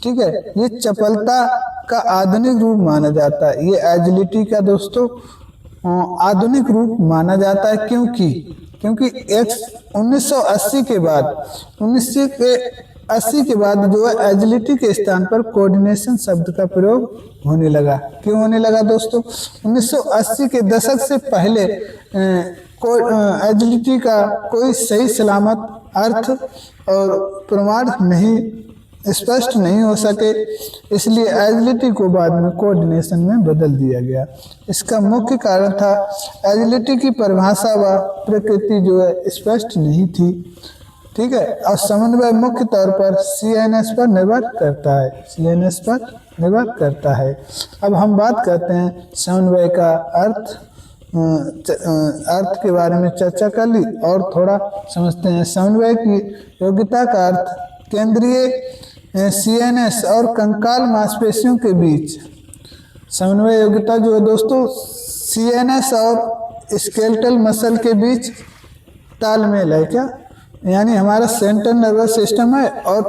ठीक है, ये चपलता का आधुनिक रूप माना जाता है। ये एजिलिटी का दोस्तों आधुनिक रूप माना जाता है। क्योंकि 1980 के बाद जो है एजिलिटी के स्थान पर कोऑर्डिनेशन शब्द का प्रयोग होने लगा। क्यों होने लगा दोस्तों? 1980 के दशक से पहले एजिलिटी का कोई सही सलामत अर्थ और प्रमाण स्पष्ट नहीं हो सके, इसलिए एजिलिटी को बाद में कोऑर्डिनेशन में बदल दिया गया। इसका मुख्य कारण था एजिलिटी की परिभाषा व प्रकृति जो है स्पष्ट नहीं थी। ठीक है, और समन्वय मुख्य तौर पर CNS पर निर्भर करता है। अब हम बात करते हैं समन्वय का अर्थ के बारे में चर्चा कर ली और थोड़ा समझते हैं। समन्वय की योग्यता का अर्थ केंद्रीय CNS और कंकाल मांसपेशियों के बीच समन्वय योग्यता जो है दोस्तों CNS और स्केलेटल मसल के बीच तालमेल है। क्या यानी हमारा सेंट्रल नर्वस सिस्टम है और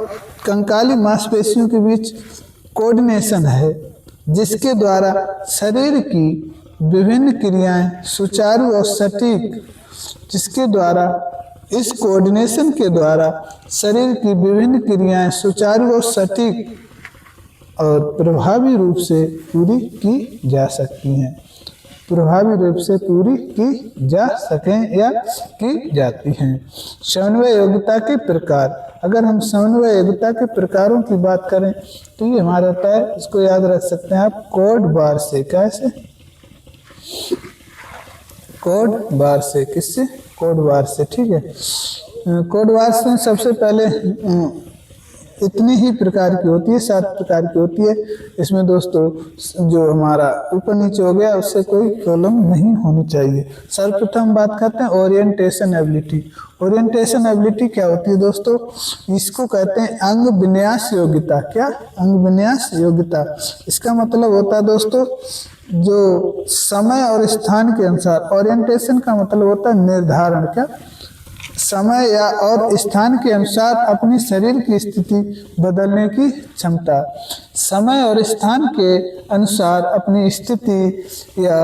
कंकाली मांसपेशियों के बीच कोऑर्डिनेशन है, जिसके द्वारा शरीर की विभिन्न क्रियाएं सुचारू और सटीक इस कोऑर्डिनेशन के द्वारा शरीर की विभिन्न क्रियाएं सुचारू और सटीक और प्रभावी रूप से पूरी की जा सकती हैं। की जाती हैं। समन्वय योग्यता के प्रकार, अगर हम समन्वय योग्यता के प्रकारों की बात करें तो ये हमारा होता है, इसको याद रख सकते हैं आप, कोड बार से। कैसे? कोड बार से। किससे? कोड बार से। ठीक है, कोड बार से सबसे पहले इतनी ही प्रकार की होती है, 7 प्रकार की होती है। इसमें दोस्तों जो हमारा ऊपर नीचे हो गया उससे कोई प्रॉब्लम नहीं होनी चाहिए। सर्वप्रथम बात करते हैं ओरिएंटेशन एबिलिटी। ओरिएंटेशन एबिलिटी क्या होती है दोस्तों? इसको कहते हैं अंग विन्यास योग्यता। क्या? अंग विन्यास योग्यता। इसका मतलब होता है दोस्तों जो समय और स्थान के अनुसार, ओरिएंटेशन का मतलब होता है निर्धारण। क्या? समय या और स्थान के अनुसार अपनी शरीर की स्थिति बदलने की क्षमता। समय और स्थान के अनुसार अपनी स्थिति या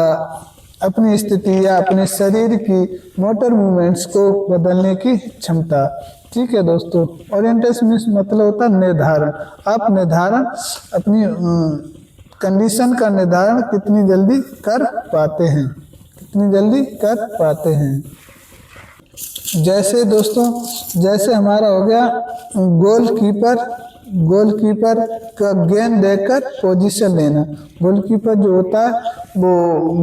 अपने शरीर की मोटर मूवमेंट्स को बदलने की क्षमता। ठीक है दोस्तों, ओरिएंटेशन मतलब होता है निर्धारण। आप निर्धारण अपनी कंडीशन का निर्धारण कितनी जल्दी कर पाते हैं। जैसे दोस्तों, जैसे हमारा हो गया गोलकीपर का गेंद देखकर पोजीशन लेना। गोलकीपर जो होता है वो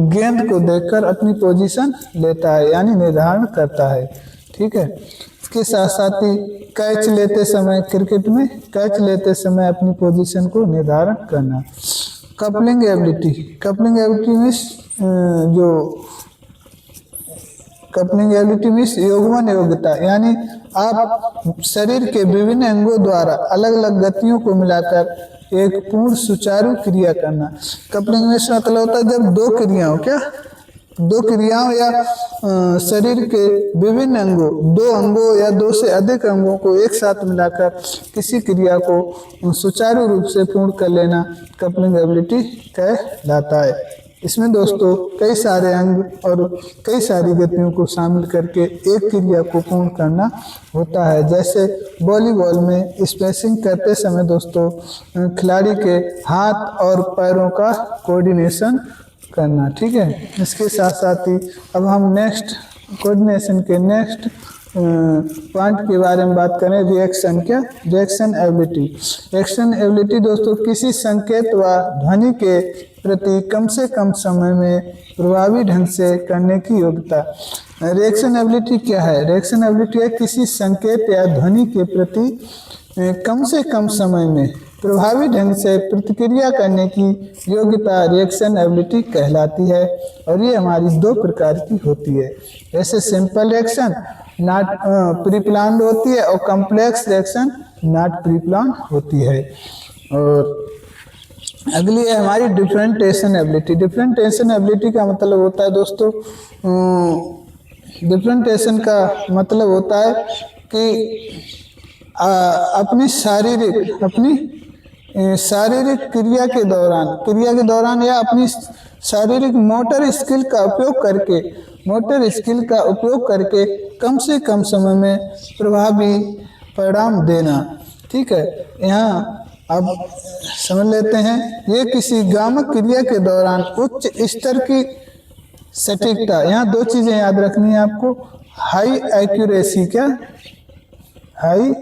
गेंद को देखकर अपनी पोजीशन लेता है, यानी निर्धारण करता है। ठीक है, इसके साथ साथ ही कैच लेते समय, क्रिकेट में कैच लेते समय अपनी पोजीशन को निर्धारण करना। कपलिंग एबिलिटी मीन्स योगमन योग्यता, यानी आप शरीर के विभिन्न अंगों द्वारा अलग अलग गतियों को मिलाकर एक पूर्ण सुचारू क्रिया करना। कपलिंग मीन्स मतलब होता है जब दो क्रियाओं या शरीर के विभिन्न अंगों, 2 अंगों या 2 से अधिक अंगों को एक साथ मिलाकर किसी क्रिया को सुचारू रूप से पूर्ण कर लेना कपलिंग एबिलिटी कहलाता है। इसमें दोस्तों कई सारे अंग और कई सारी गतियों को शामिल करके एक क्रिया को पूर्ण करना होता है। जैसे वॉलीबॉल में स्पेसिंग करते समय दोस्तों खिलाड़ी के हाथ और पैरों का कोऑर्डिनेशन करना। ठीक है, इसके साथ साथ ही अब हम कोऑर्डिनेशन के नेक्स्ट पॉइंट के बारे में बात करें, रिएक्शन एबिलिटी दोस्तों किसी संकेत व ध्वनि के प्रति कम से कम समय में प्रभावी ढंग से करने की योग्यता। रिएक्शन एबिलिटी क्या है? किसी संकेत या ध्वनि के प्रति कम से कम समय में प्रभावी ढंग से प्रतिक्रिया करने की योग्यता रिएक्शन एबिलिटी कहलाती है। और ये हमारी दो प्रकार की होती है, जैसे simple reaction not pre planned होती है और complex reaction not pre planned होती है। और अगली है हमारी डिफरेंटेशन एबिलिटी। डिफरेंटेशन एबिलिटी का मतलब होता है दोस्तों, डिफरेंटेशन का मतलब होता है कि अपनी शारीरिक क्रिया के दौरान या अपनी शारीरिक मोटर स्किल का उपयोग करके कम से कम समय में प्रभावी परिणाम देना। ठीक है, यहाँ अब समझ लेते हैं, ये किसी गामक क्रिया के दौरान उच्च स्तर की सटीकता, यहाँ दो चीजें याद रखनी है आपको, हाई एक्यूरेसी, क्या हाई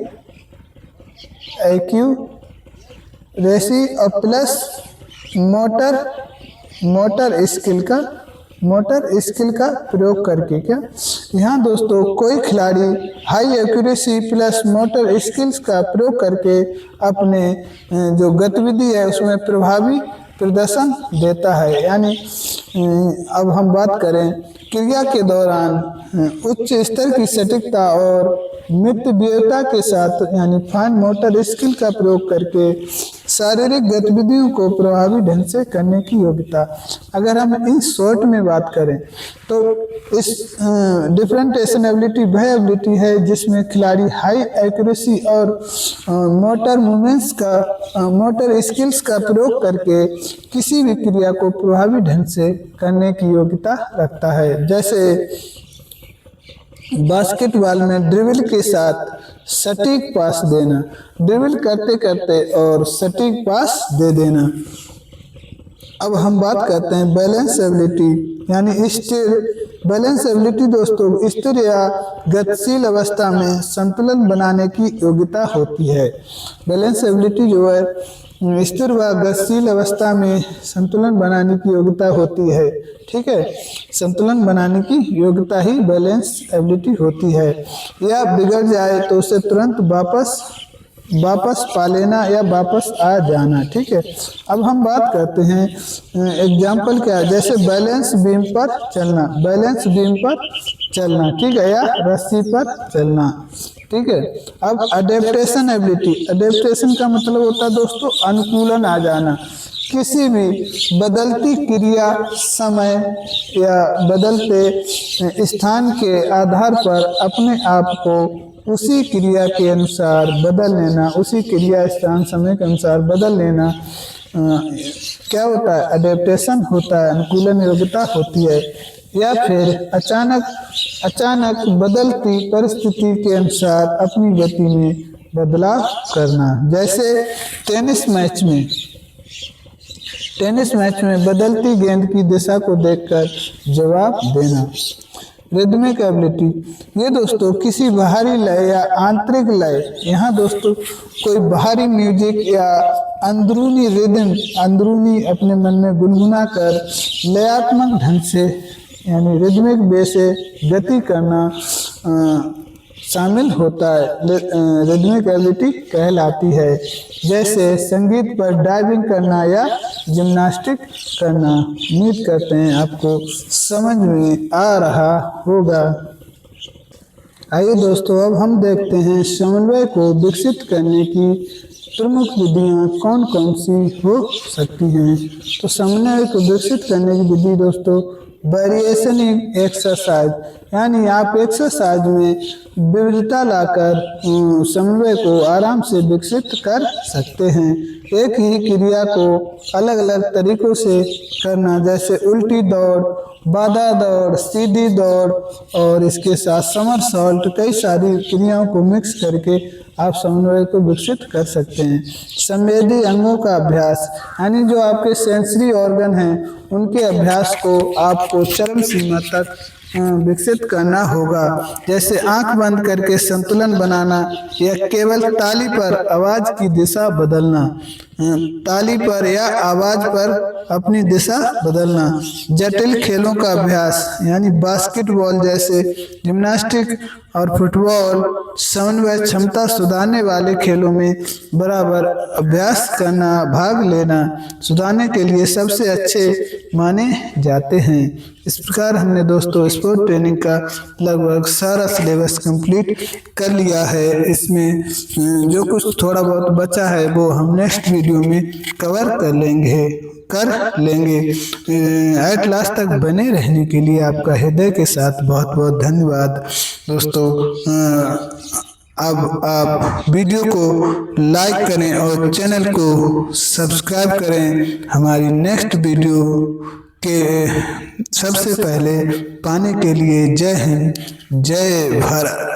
एक्यूरेसी और प्लस मोटर स्किल का प्रयोग करके। क्या यहाँ दोस्तों कोई खिलाड़ी high accuracy plus motor skills का प्रयोग करके अपने जो गतिविधि है उसमें प्रभावी प्रदर्शन देता है। यानी अब हम बात करें क्रिया के दौरान उच्च स्तर की सटीकता और मितव्ययता के साथ यानी फाइन मोटर स्किल का प्रयोग करके शारीरिक गतिविधियों को प्रभावी ढंग से करने की योग्यता। अगर हम इन शॉर्ट में बात करें तो इस डिफरेंटेशन एबिलिटी वह एबिलिटी है जिसमें खिलाड़ी हाई एक्यूरेसी और मोटर स्किल्स का प्रयोग करके किसी भी क्रिया को प्रभावी ढंग से करने की योग्यता रखता है। जैसे बास्केटबॉल में ड्रिबल के साथ सटीक पास देना, ड्रिबल करते करते और सटीक पास दे देना। अब हम बात करते हैं बैलेंस एबिलिटी, यानी स्थिर बैलेंस एबिलिटी दोस्तों स्थिर या गतिशील अवस्था में संतुलन बनाने की योग्यता होती है। बैलेंस एबिलिटी जो है स्थिर व गतिशील अवस्था में संतुलन बनाने की योग्यता होती है। ठीक है, संतुलन बनाने की योग्यता ही बैलेंस एबिलिटी होती है। या बिगड़ जाए तो उसे तुरंत वापस पा लेना या वापस आ जाना। ठीक है, अब हम बात करते हैं एग्जाम्पल क्या है, जैसे बैलेंस बीम पर चलना, ठीक है, या रस्सी पर चलना। ठीक है, अब अडेप्टेशन एबिलिटी, अडेप्टेशन का मतलब होता है दोस्तों अनुकूलन आ जाना, किसी भी बदलती क्रिया समय या बदलते स्थान के आधार पर अपने आप को उसी क्रिया के अनुसार बदल लेना, उसी क्रिया स्थान समय के अनुसार बदल लेना क्या होता है, अडेप्टेशन होता है, अनुकूलन योग्यता होती है। या फिर अचानक बदलती परिस्थिति के अनुसार अपनी गति में बदलाव करना। जैसे टेनिस मैच में बदलती गेंद की दिशा को देखकर जवाब देना। रिदमिक एबिलिटी, ये दोस्तों किसी बाहरी लय या आंतरिक लय, यहाँ दोस्तों कोई बाहरी म्यूजिक या अंदरूनी रिदम अपने मन में गुनगुना कर लयात्मक ढंग से यानी रिदमिक वे से गति करना शामिल होता है, रिदमिक एबिलिटी कहलाती है। जैसे संगीत पर डाइविंग करना या जिम्नास्टिक करना। उम्मीद करते हैं आपको समझ में आ रहा होगा। आइए दोस्तों अब हम देखते हैं समन्वय को विकसित करने की प्रमुख विधियाँ कौन कौन सी हो सकती हैं। तो समन्वय को विकसित करने की विधि दोस्तों वेरिएशन इन एक्सरसाइज, यानी आप एक्सरसाइज में विविधता लाकर समन्वय को आराम से विकसित कर सकते हैं। एक ही क्रिया को अलग अलग तरीकों से करना, जैसे उल्टी दौड़, बाधा दौड़, सीधी दौड़ और इसके साथ समरसॉल्ट, कई सारी क्रियाओं को मिक्स करके आप समन्वय को विकसित कर सकते हैं। संवेदी अंगों का अभ्यास, यानी जो आपके सेंसरी ऑर्गन हैं उनके अभ्यास को आपको चरम सीमा तक विकसित करना होगा, जैसे आंख बंद करके संतुलन बनाना या केवल ताली पर आवाज की दिशा बदलना, ताली पर या आवाज पर अपनी दिशा बदलना। जटिल खेलों का अभ्यास यानी बास्केटबॉल जैसे जिम्नास्टिक और फुटबॉल समन्वय क्षमता सुधारने वाले खेलों में बराबर अभ्यास करना, भाग लेना सुधारने के लिए सबसे अच्छे माने जाते हैं। इस प्रकार हमने दोस्तों स्पोर्ट ट्रेनिंग का लगभग सारा सिलेबस कंप्लीट कर लिया है। इसमें जो कुछ थोड़ा बहुत बचा है वो हम नेक्स्ट वीडियो में कवर कर लेंगे। एट लास्ट तक बने रहने के लिए आपका हृदय के साथ बहुत बहुत धन्यवाद दोस्तों। अब आप वीडियो को लाइक करें और चैनल को सब्सक्राइब करें हमारी नेक्स्ट वीडियो के सबसे पहले पाने के लिए। जय हिंद, जय भारत।